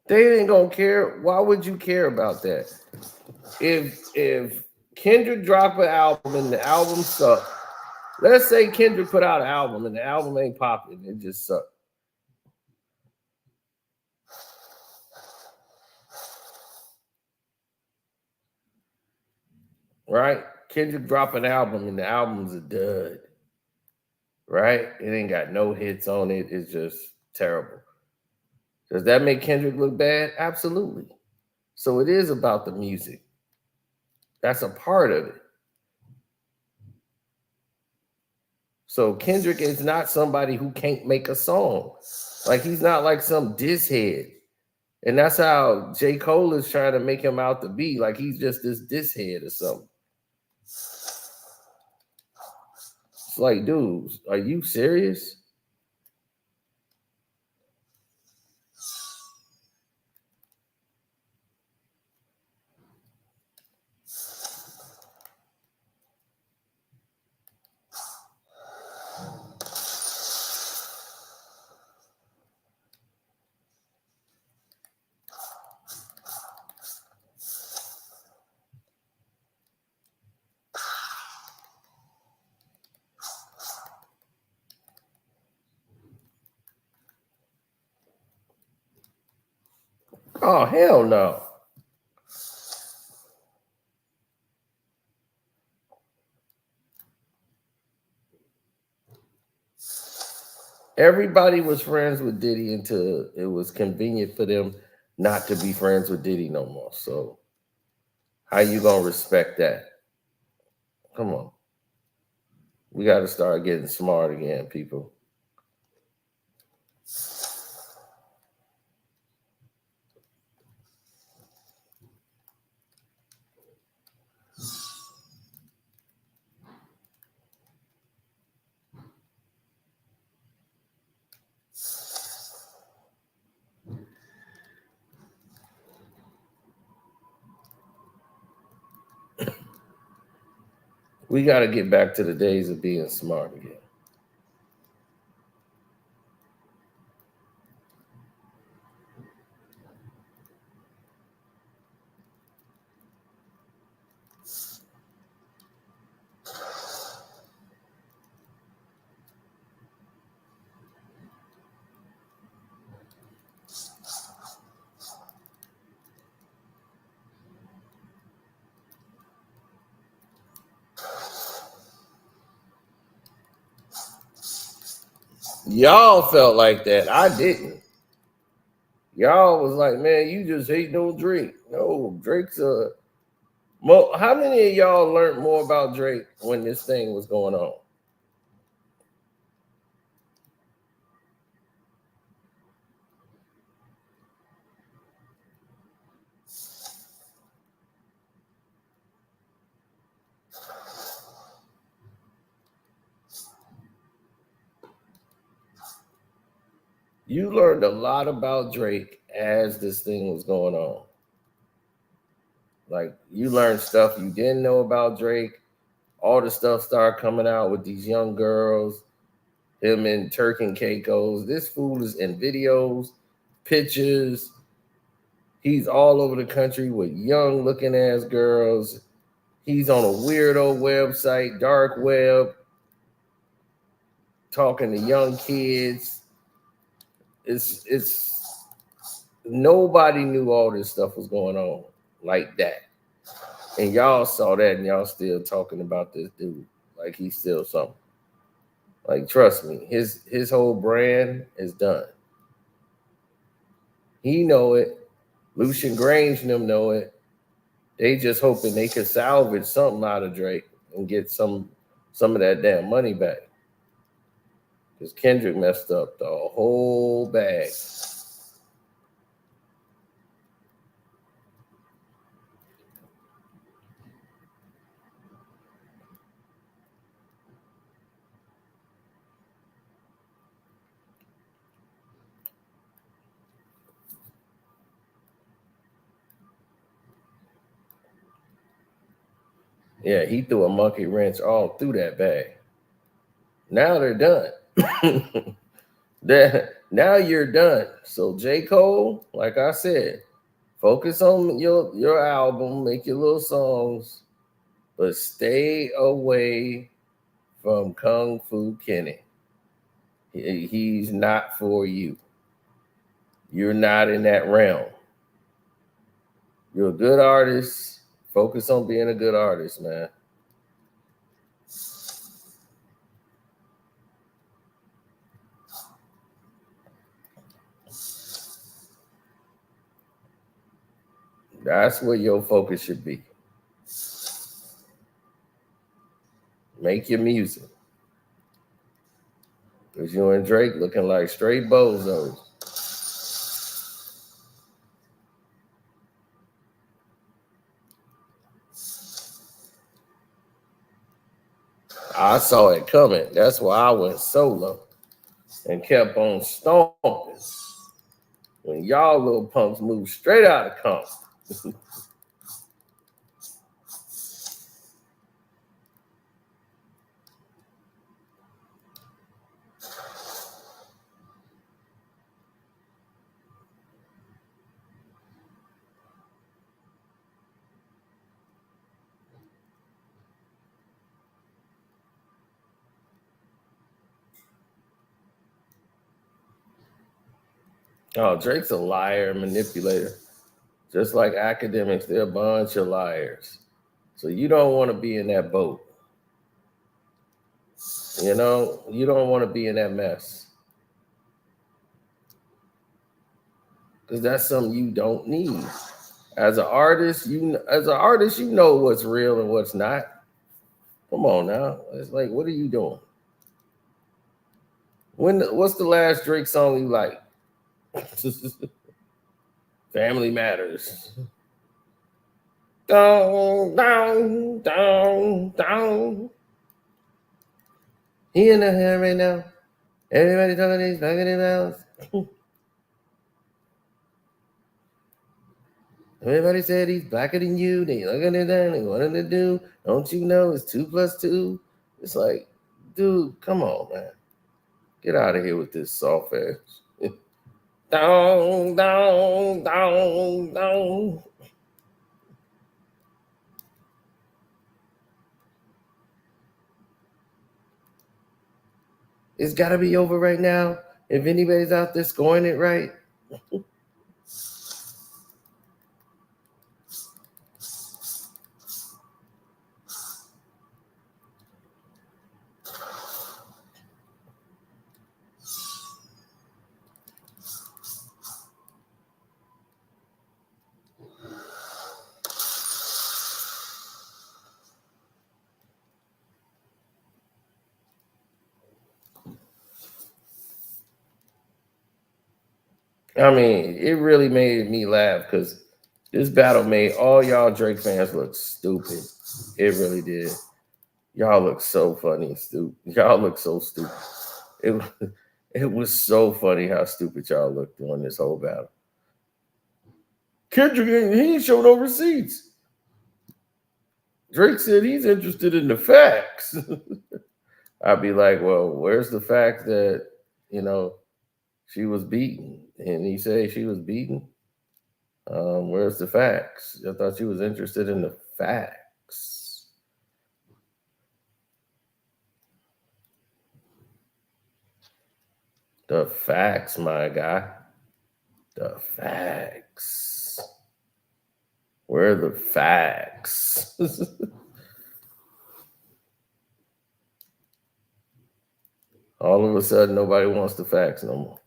They didn't gonna care. Why would you care about that? If Kendrick drop an album and the album sucked, let's say Kendrick put out an album and the album ain't popping, it just sucked. Right? Kendrick drop an album and the album's a dud. Right? It ain't got no hits on it. It's just terrible. Does that make Kendrick look bad? Absolutely. So it is about the music. That's a part of it. So Kendrick is not somebody who can't make a song. Like, he's not like some diss head. And that's how J. Cole is trying to make him out to be. Like, he's just this diss head or something. It's like, dude, are you serious? Oh, hell no. Everybody was friends with Diddy until it was convenient for them not to be friends with Diddy no more. So how you gonna respect that? Come on. We got to start getting smart again, people. We got to get back to the days of being smart again. Y'all felt like that. I didn't. Y'all was like, man, you just hate no Drake. No, Drake's a. How many of y'all learned more about Drake when this thing was going on? You learned a lot about Drake as this thing was going on. Like, you learned stuff you didn't know about Drake. All the stuff started coming out with these young girls, him in Turk and Caicos. This fool is in videos, pictures. He's all over the country with young looking ass girls. He's on a weirdo website, dark web, talking to young kids. It's nobody knew all this stuff was going on like that. And y'all saw that and y'all still talking about this dude like he's still something. Like, trust me, his whole brand is done. He know it. Lucian Grange and them know it. They just hoping they could salvage something out of Drake and get some of that damn money back. Because Kendrick messed up the whole bag. Yeah, he threw a monkey wrench all through that bag. Now they're done. Now you're done. So J. Cole, like I said, focus on your album, make your little songs, but stay away from Kung Fu Kenny. He's not for you. You're not in that realm. You're a good artist. Focus on being a good artist, man. That's where your focus should be. Make your music. Because you and Drake looking like straight bozos. I saw it coming. That's why I went solo and kept on stomping. When y'all little punks moved straight out of comp. Oh, Drake's a liar, manipulator. Just like academics, they're a bunch of liars. So you don't want to be in that boat. You know, you don't want to be in that mess. Because that's something you don't need. As an artist, you know what's real and what's not. Come on now. It's like, what are you doing? What's the last Drake song you like? Family Matters. Down, down, down, down. He in the hair right now. Everybody talking these back in their mouths. Everybody said he's blacker than you. They looking at that. They wanted to do. Don't you know it's 2 + 2? It's like, dude, come on, man. Get out of here with this soft ass. Down, down, down, down. It's got to be over right now. If anybody's out there scoring it right. I mean, it really made me laugh because this battle made all y'all Drake fans look stupid. It really did. Y'all look so funny and stupid. Y'all look so stupid. It was so funny how stupid y'all looked during this whole battle. Kendrick, he ain't showed no receipts. Drake said he's interested in the facts. I'd be like, well, where's the fact that, she was beaten? And he said she was beaten. Where's the facts? I thought she was interested in the facts. The facts, my guy. The facts. Where are the facts? All of a sudden, nobody wants the facts no more.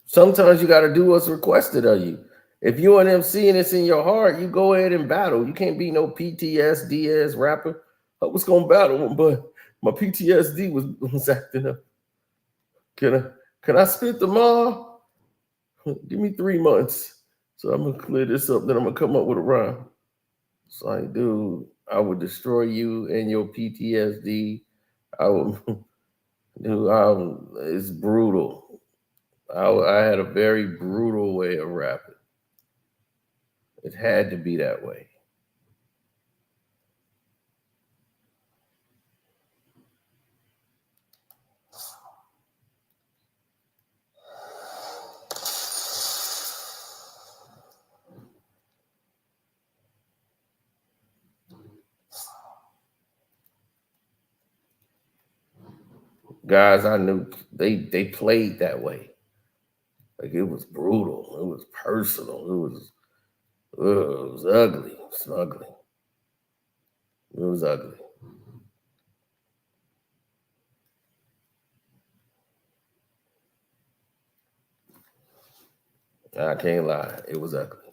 Sometimes you got to do what's requested of you. If you an MC and it's in your heart, you go ahead and battle. You can't be no PTSD rapper. I was gonna battle him, but my PTSD was acting up. Can I spit the mall? Give me 3 months. So I'm gonna clear this up. Then I'm gonna come up with a rhyme. It's like, dude, I would destroy you and your PTSD. It's brutal. I had a very brutal way of rapping. It had to be that way. Guys, I knew they played that way. Like, it was brutal. It was personal. It was ugly. It was ugly. It was ugly. I can't lie. It was ugly.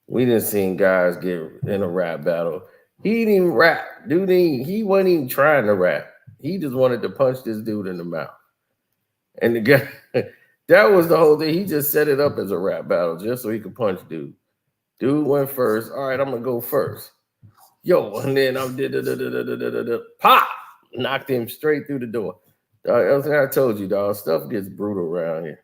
We didn't see guys get in a rap battle. He didn't even rap. Dude, he wasn't even trying to rap. He just wanted to punch this dude in the mouth. And the guy, that was the whole thing. He just set it up as a rap battle just so he could punch dude. Dude went first. All right, I'm going to go first. Yo, and then I'm pop, knocked him straight through the door. Dog, I told you, dog, stuff gets brutal around here.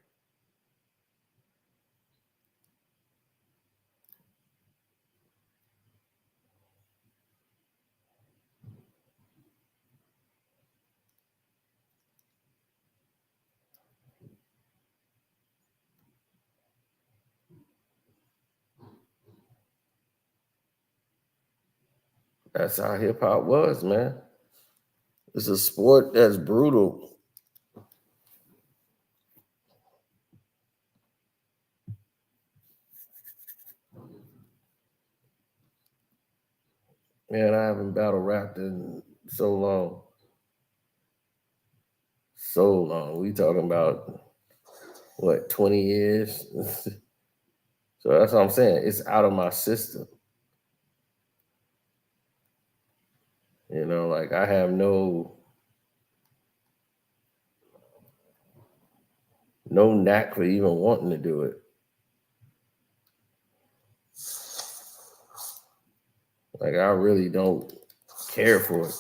That's how hip hop was, man. It's a sport that's brutal. Man, I haven't battle rapped in so long. So long. We talking about, what, 20 years? So that's what I'm saying. It's out of my system. Like, I have no knack for even wanting to do it. Like, I really don't care for it.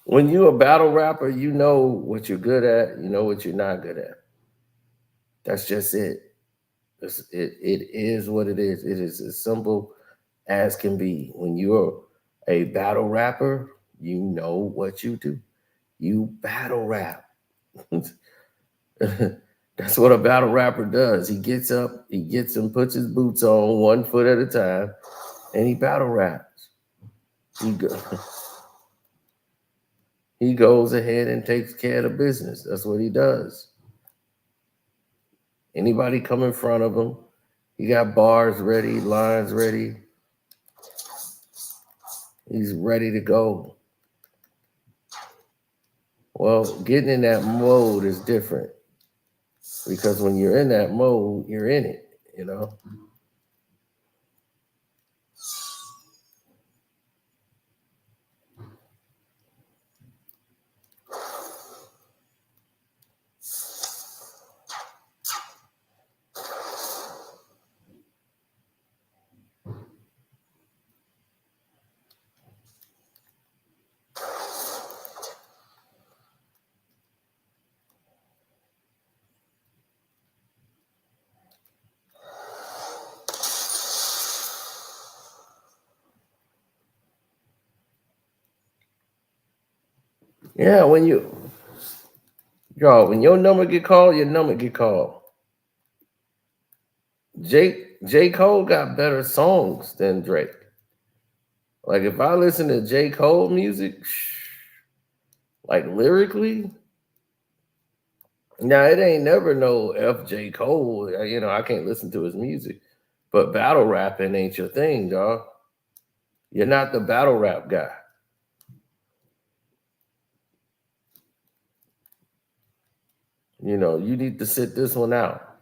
When you're a battle rapper, you know what you're good at, you know what you're not good at. That's just it. It is what it is. It is as simple as can be. When you're a battle rapper, you know what you do. You battle rap. That's what a battle rapper does. He gets up, he gets and puts his boots on 1 foot at a time, and he battle raps. He goes ahead and takes care of the business. That's what he does. Anybody come in front of him, he got bars ready, lines ready. He's ready to go. Well, getting in that mode is different, because when you're in that mode, you're in it, you know? Yeah, when your number get called, your number get called. J. Cole got better songs than Drake. Like, if I listen to J. Cole music, like lyrically, now it ain't never no F.J. Cole. You know, I can't listen to his music. But battle rapping ain't your thing, dog. You're not the battle rap guy. You know, you need to sit this one out.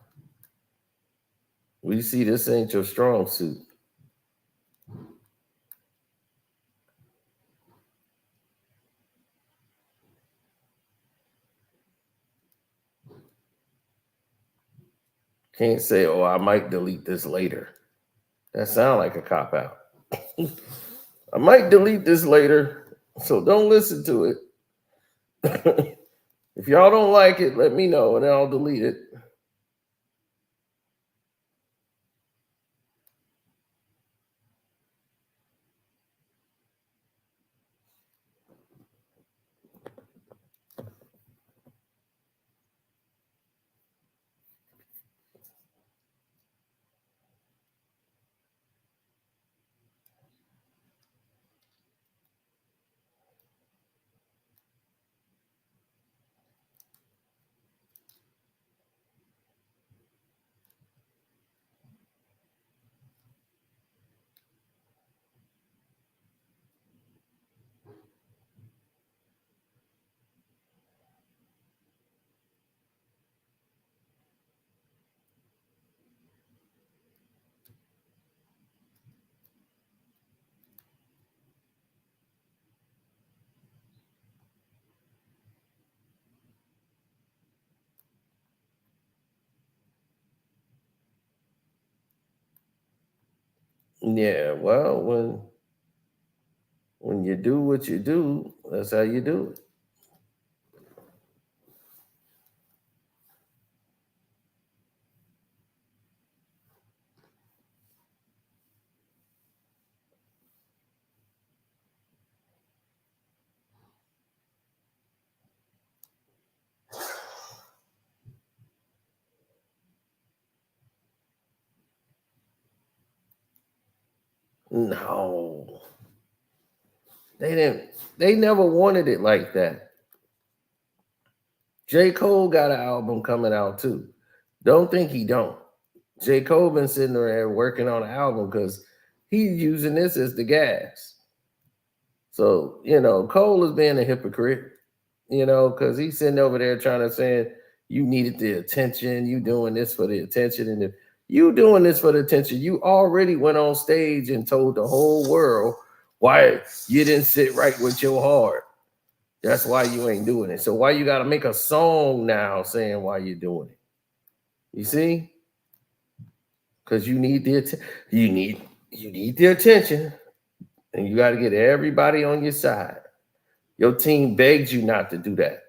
We see this ain't your strong suit. Can't say, oh, I might delete this later. That sounds like a cop-out. I might delete this later, so don't listen to it. If y'all don't like it, let me know, and then I'll delete it. Yeah, well, when you do what you do, that's how you do it. No. They never wanted it like that. J. Cole got an album coming out too. Don't think he don't. J. Cole been sitting there working on an album because he's using this as the gas. So, you know, Cole is being a hypocrite, you know, because he's sitting over there trying to say, you needed the attention, you doing this for the attention. And if you doing this for the attention, you already went on stage and told the whole world why you didn't sit right with your heart. That's why you ain't doing it. So why you got to make a song now saying why you're doing it? You see? Because you need the you need the attention, and you got to get everybody on your side. Your team begged you not to do that.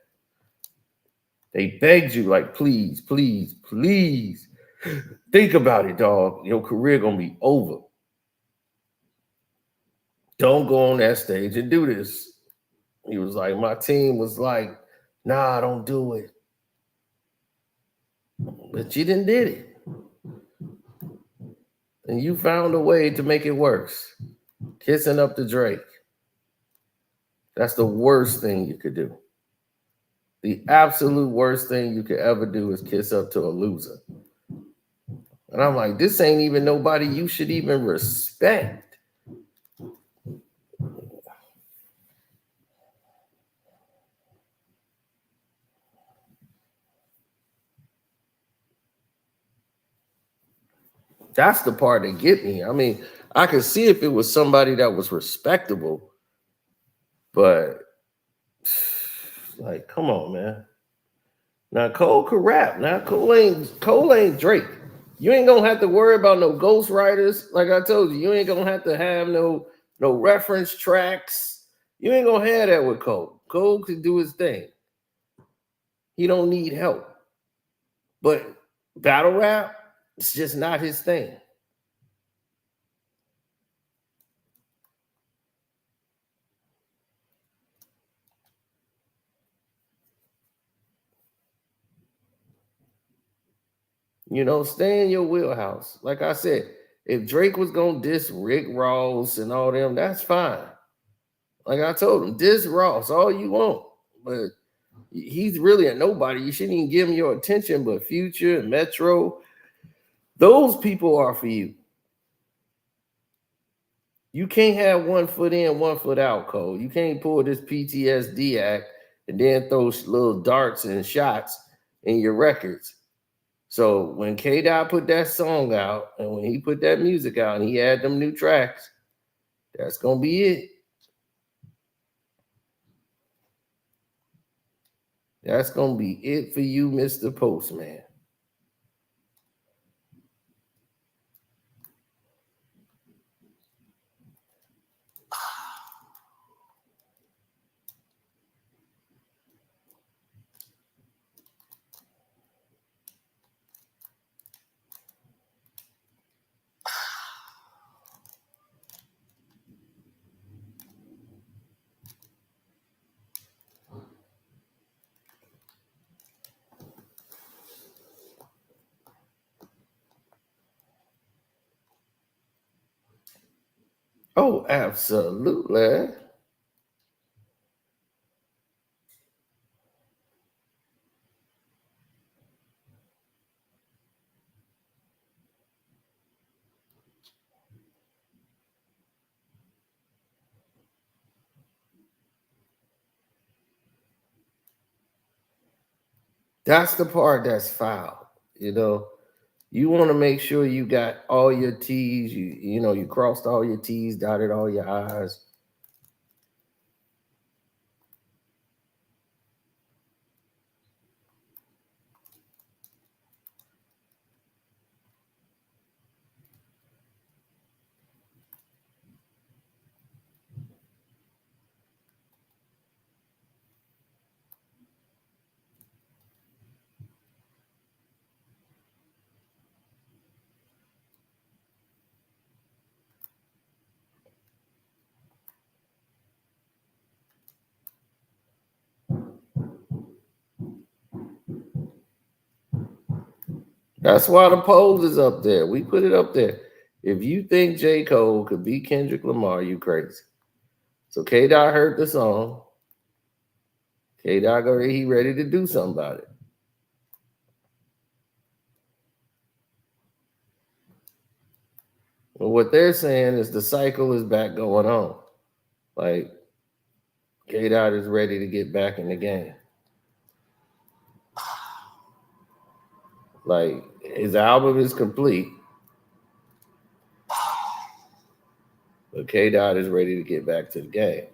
They begged you, like, please, please, please, Think about it, dog. Your career gonna be over. Don't go on that stage and do this. He was like, my team was like, nah, don't do it. But you didn't did it. And you found a way to make it worse. Kissing up to Drake. That's the worst thing you could do. The absolute worst thing you could ever do is kiss up to a loser. And I'm like, this ain't even nobody you should even respect. That's the part that get me. I mean, I could see if it was somebody that was respectable, but like, come on, man. Now Cole could rap. Now Cole ain't Drake. You ain't gonna have to worry about no ghostwriters. Like I told you, you ain't gonna have to have no reference tracks. You ain't gonna have that with Cole. Cole can do his thing. He don't need help. But battle rap, it's just not his thing. You know, stay in your wheelhouse. Like I said, if Drake was gonna diss Rick Ross and all them, that's fine. Like I told him, diss Ross all you want, but he's really a nobody. You shouldn't even give him your attention. But Future and Metro, those people are for you. You can't have 1 foot in, 1 foot out, Cole. You can't pull this PTSD act and then throw little darts and shots in your records. So when K-Dot put that song out and when he put that music out and he had them new tracks, that's going to be it. That's going to be it for you, Mr. Postman. Oh, absolutely. That's the part that's foul. You know, you want to make sure you got all your T's, you crossed all your T's, dotted all your I's. That's why the poll is up there. We put it up there. If you think J. Cole could beat Kendrick Lamar, you crazy. So K-Dot heard the song. K-Dot, he ready to do something about it. Well, what they're saying is the cycle is back going on. Like, K-Dot is ready to get back in the game. Like, his album is complete. But K-Dot is ready to get back to the game.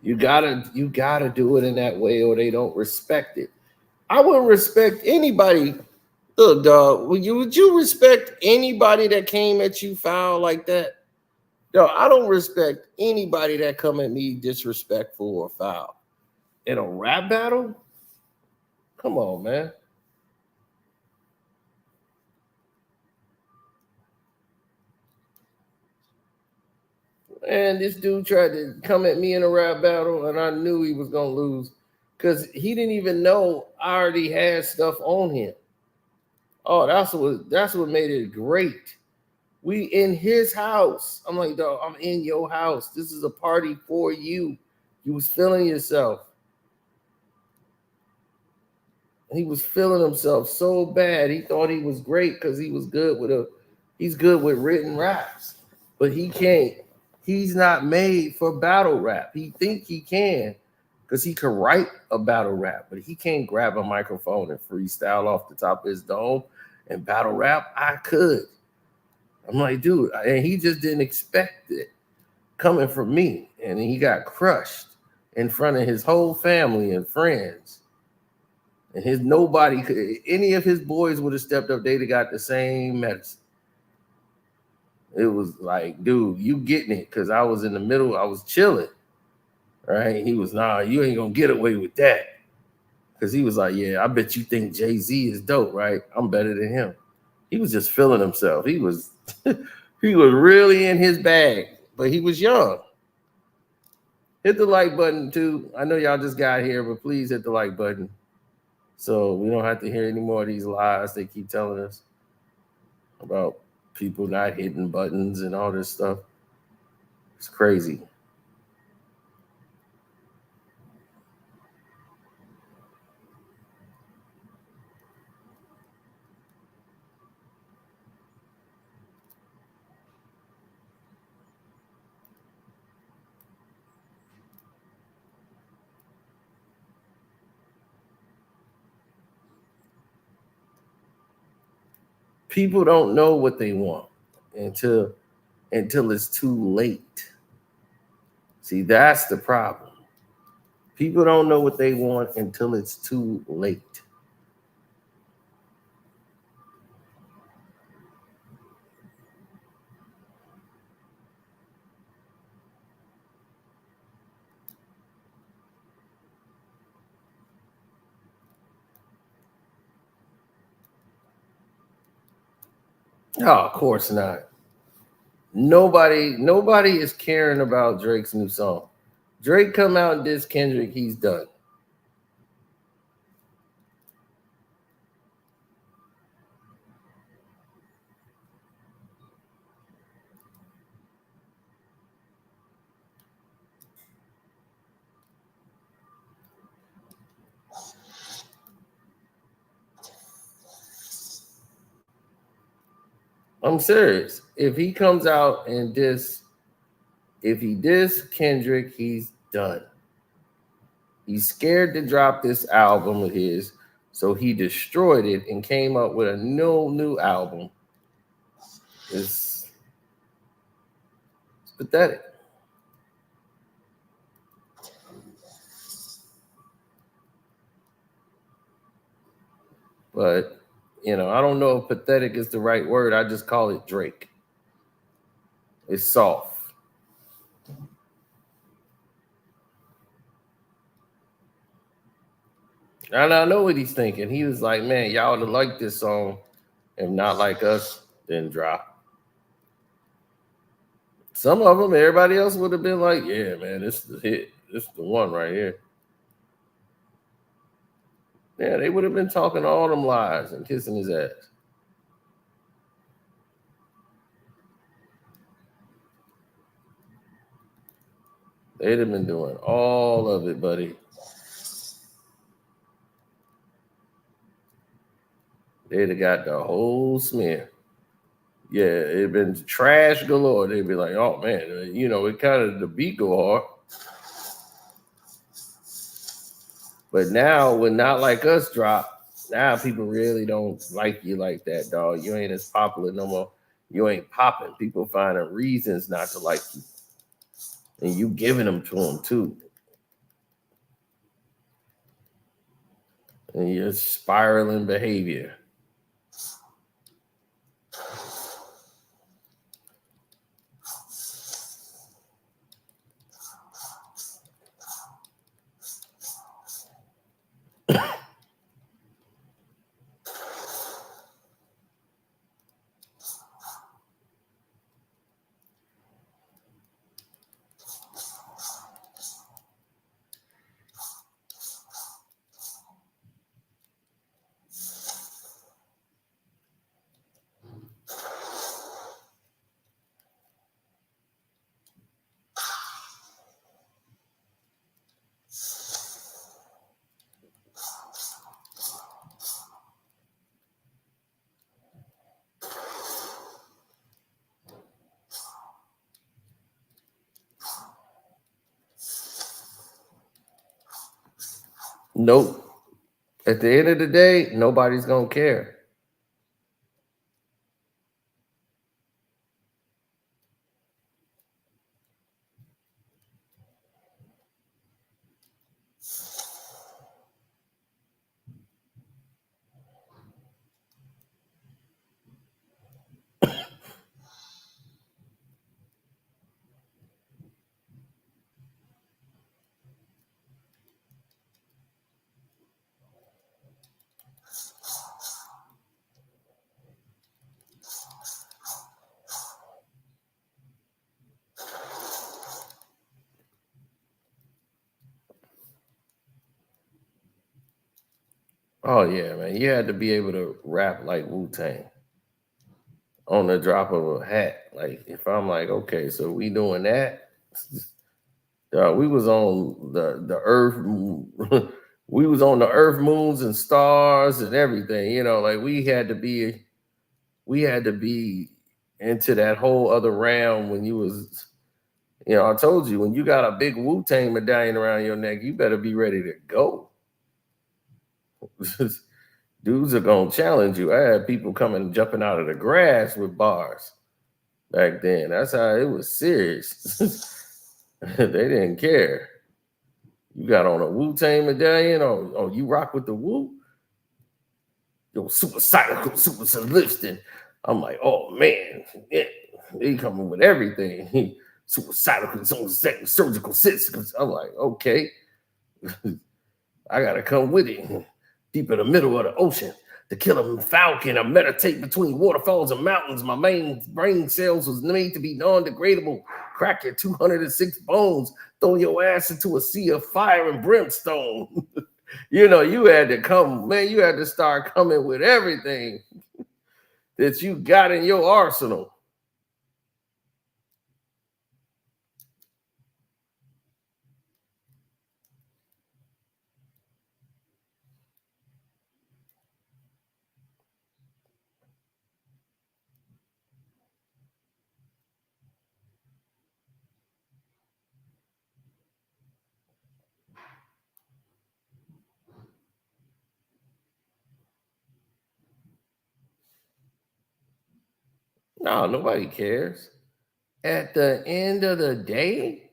You gotta do it in that way, or they don't respect it. I wouldn't respect anybody. Look, dog, would you respect anybody that came at you foul like that? Yo, I don't respect anybody that come at me disrespectful or foul. In a rap battle? Come on, man. And this dude tried to come at me in a rap battle, and I knew he was gonna lose because he didn't even know I already had stuff on him. Oh, that's what made it great. We in his house. I'm like, dog, I'm in your house. This is a party for you. You was feeling yourself. He was feeling himself so bad. He thought he was great because he's good with written raps. But he can't. He's not made for battle rap. He think he can because he could write a battle rap, but he can't grab a microphone and freestyle off the top of his dome and battle rap. I could. I'm like, dude, and he just didn't expect it coming from me. And he got crushed in front of his whole family and friends. And any of his boys would have stepped up, they'd have got the same medicine. It was like, dude, you getting it? Because I was in the middle, I was chilling. Right? He was, nah, you ain't gonna get away with that. Because he was like, yeah, I bet you think Jay-Z is dope, right? I'm better than him. He was just feeling himself. He was he was really in his bag, but he was young. Hit the like button too. I know y'all just got here, but please hit the like button so we don't have to hear any more of these lies they keep telling us about people not hitting buttons and all this stuff. It's crazy. People don't know what they want until it's too late. See, that's the problem. People don't know what they want until it's too late. Oh, of course not. Nobody is caring about Drake's new song. Drake come out and diss Kendrick, he's done. I'm serious. If he comes out and diss Kendrick, he's done. He's scared to drop this album of his, so he destroyed it and came up with a new album. It's pathetic. But, I don't know if pathetic is the right word. I just call it Drake. It's soft. And I know what he's thinking. He was like, man, y'all would have liked this song. If not like us, then drop. Some of them, everybody else would have been like, yeah, man, this is the hit. This is the one right here. Yeah, they would have been talking all them lies and kissing his ass. They'd have been doing all of it, buddy. They'd have got the whole smear. Yeah, it'd been trash galore. They'd be like, oh, man, it kind of, the beat go hard. But now, when Not Like Us drop, now people really don't like you like that, dog. You ain't as popular no more. You ain't popping. People finding reasons not to like you. And you giving them to them, too. and your spiraling behavior. Nope. At the end of the day, nobody's gonna care. Oh yeah, man. You had to be able to rap like Wu-Tang on the drop of a hat. Like if I'm like, okay, so we doing that. We was on the earth. We was on the earth, moons, and stars and everything. You know, like we had to be into that whole other realm when you was. You know, I told you when you got a big Wu-Tang medallion around your neck, you better be ready to go. Dudes are gonna challenge you. I had people coming jumping out of the grass with bars back then. That's how it was serious. They didn't care. You got on a Wu-Tang medallion, or you rock with the Wu. Yo, super cyclical, super soliciting. I'm like, oh man, yeah, they coming with everything. Super cyclical, surgical systems. I'm like, okay, I gotta come with it. Deep in the middle of the ocean, the killer falcon. I meditate between waterfalls and mountains. My main brain cells was made to be non-degradable. Crack your 206 bones. Throw your ass into a sea of fire and brimstone. You know, you had to come, man. You had to start coming with everything that you got in your arsenal. No, nobody cares. At the end of the day,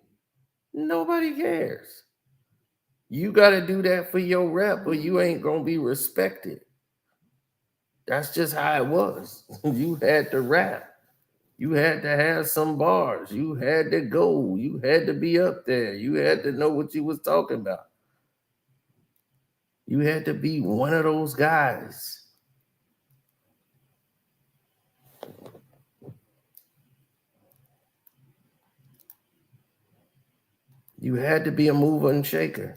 nobody cares. You got to do that for your rep, or you ain't going to be respected. That's just how it was. You had to rap. You had to have some bars. You had to go. You had to be up there. You had to know what you was talking about. You had to be one of those guys. You had to be a mover and shaker.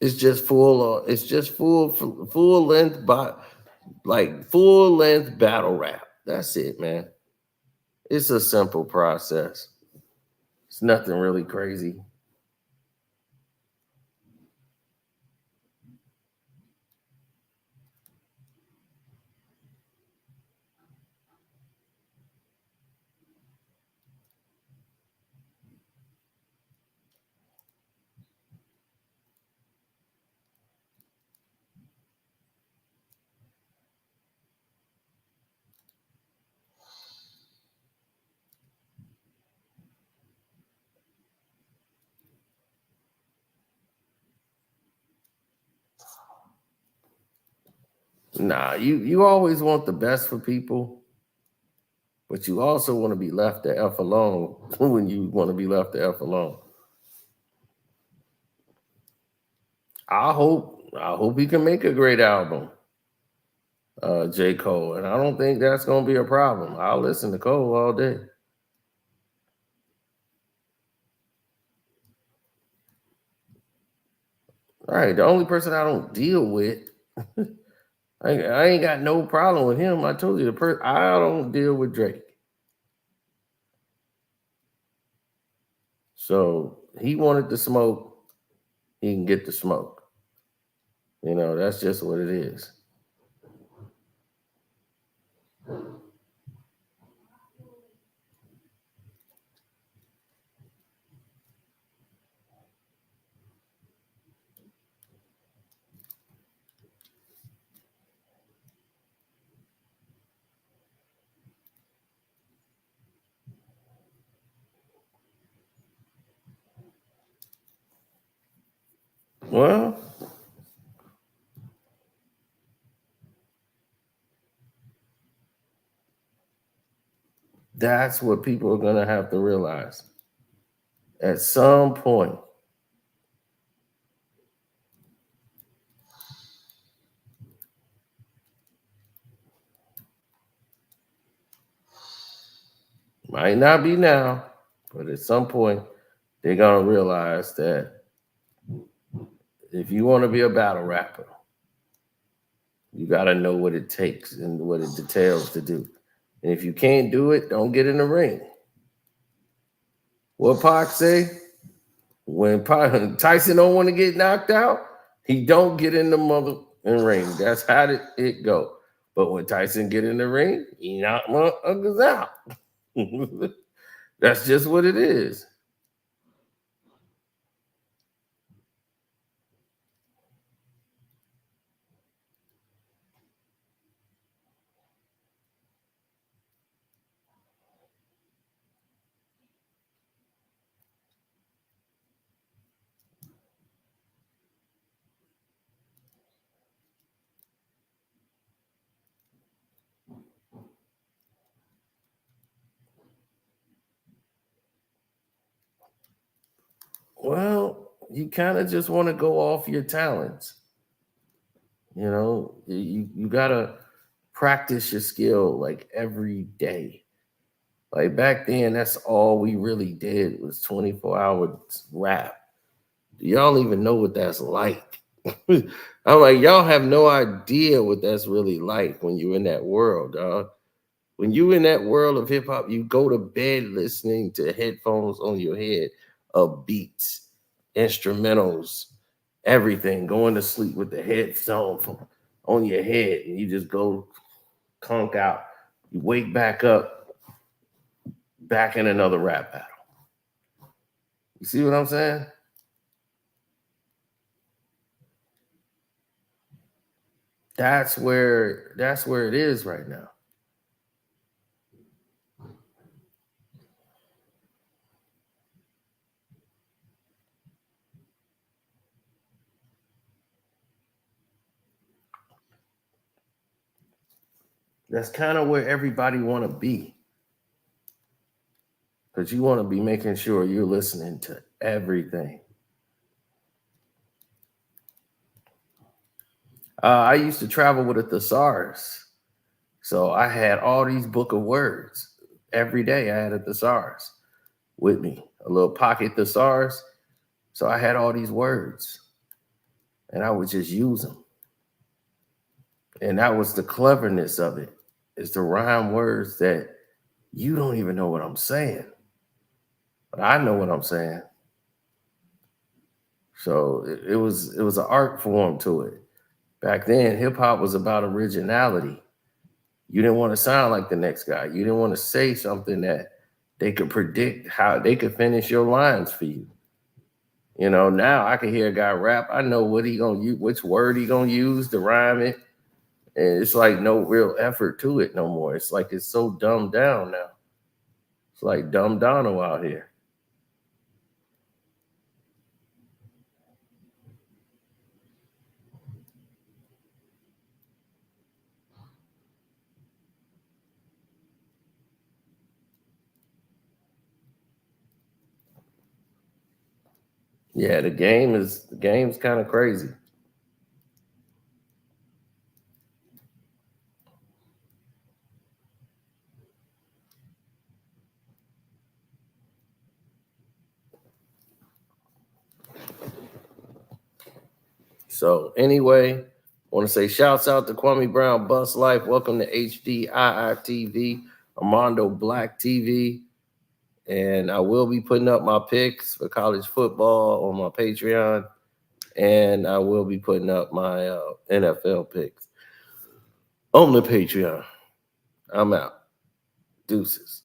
It's just full length, like full length battle rap. That's it, man. It's a simple process. It's nothing really crazy. Nah, you always want the best for people, but you also want to be left the F alone when you want to be left the F alone. I hope he can make a great album, J. Cole, and I don't think that's gonna be a problem. I'll listen to Cole all day. All right, the only person I don't deal with, I ain't got no problem with him. I told you I don't deal with Drake. So he wanted to smoke, he can get the smoke. You know, that's just what it is. Well, that's what people are going to have to realize. At some point, might not be now, but at some point, they're going to realize that if you want to be a battle rapper, you got to know what it takes and what it details to do. And if you can't do it, don't get in the ring. What Pac say? When Tyson don't want to get knocked out, he don't get in the ring. That's how it go. But when Tyson get in the ring, he knock motherfuckers out. That's just what it is. Well, you kind of just want to go off your talents. You know, you got to practice your skill like every day. Like back then, that's all we really did was 24 hours rap. Y'all even know what that's like. I'm like, y'all have no idea what that's really like when you're in that world, dog. When you in that world of hip hop, you go to bed listening to headphones on your head of beats, instrumentals, everything, going to sleep with the headphone on your head, and you just go conk out. You wake back up, back in another rap battle. You see what I'm saying? That's where it is right now. That's kind of where everybody want to be. Because you want to be making sure you're listening to everything. I used to travel with a thesaurus. So I had all these book of words. Every day I had a thesaurus with me, a little pocket thesaurus. So I had all these words. And I would just use them. And that was the cleverness of it, is to rhyme words that you don't even know what I'm saying. But I know what I'm saying. So it was an art form to it. Back then, hip hop was about originality. You didn't want to sound like the next guy. You didn't want to say something that they could predict how they could finish your lines for you. You know, now I can hear a guy rap. I know what he gonna use, which word he gonna use to rhyme it. And it's like no real effort to it no more. It's like it's so dumbed down now. It's like dumb Dono out here. Yeah, the game's kind of crazy. So anyway, I want to say shouts out to Kwame Brown, Bus Life. Welcome to HDII TV, Armando Black TV. And I will be putting up my picks for college football on my Patreon. And I will be putting up my NFL picks on the Patreon. I'm out. Deuces.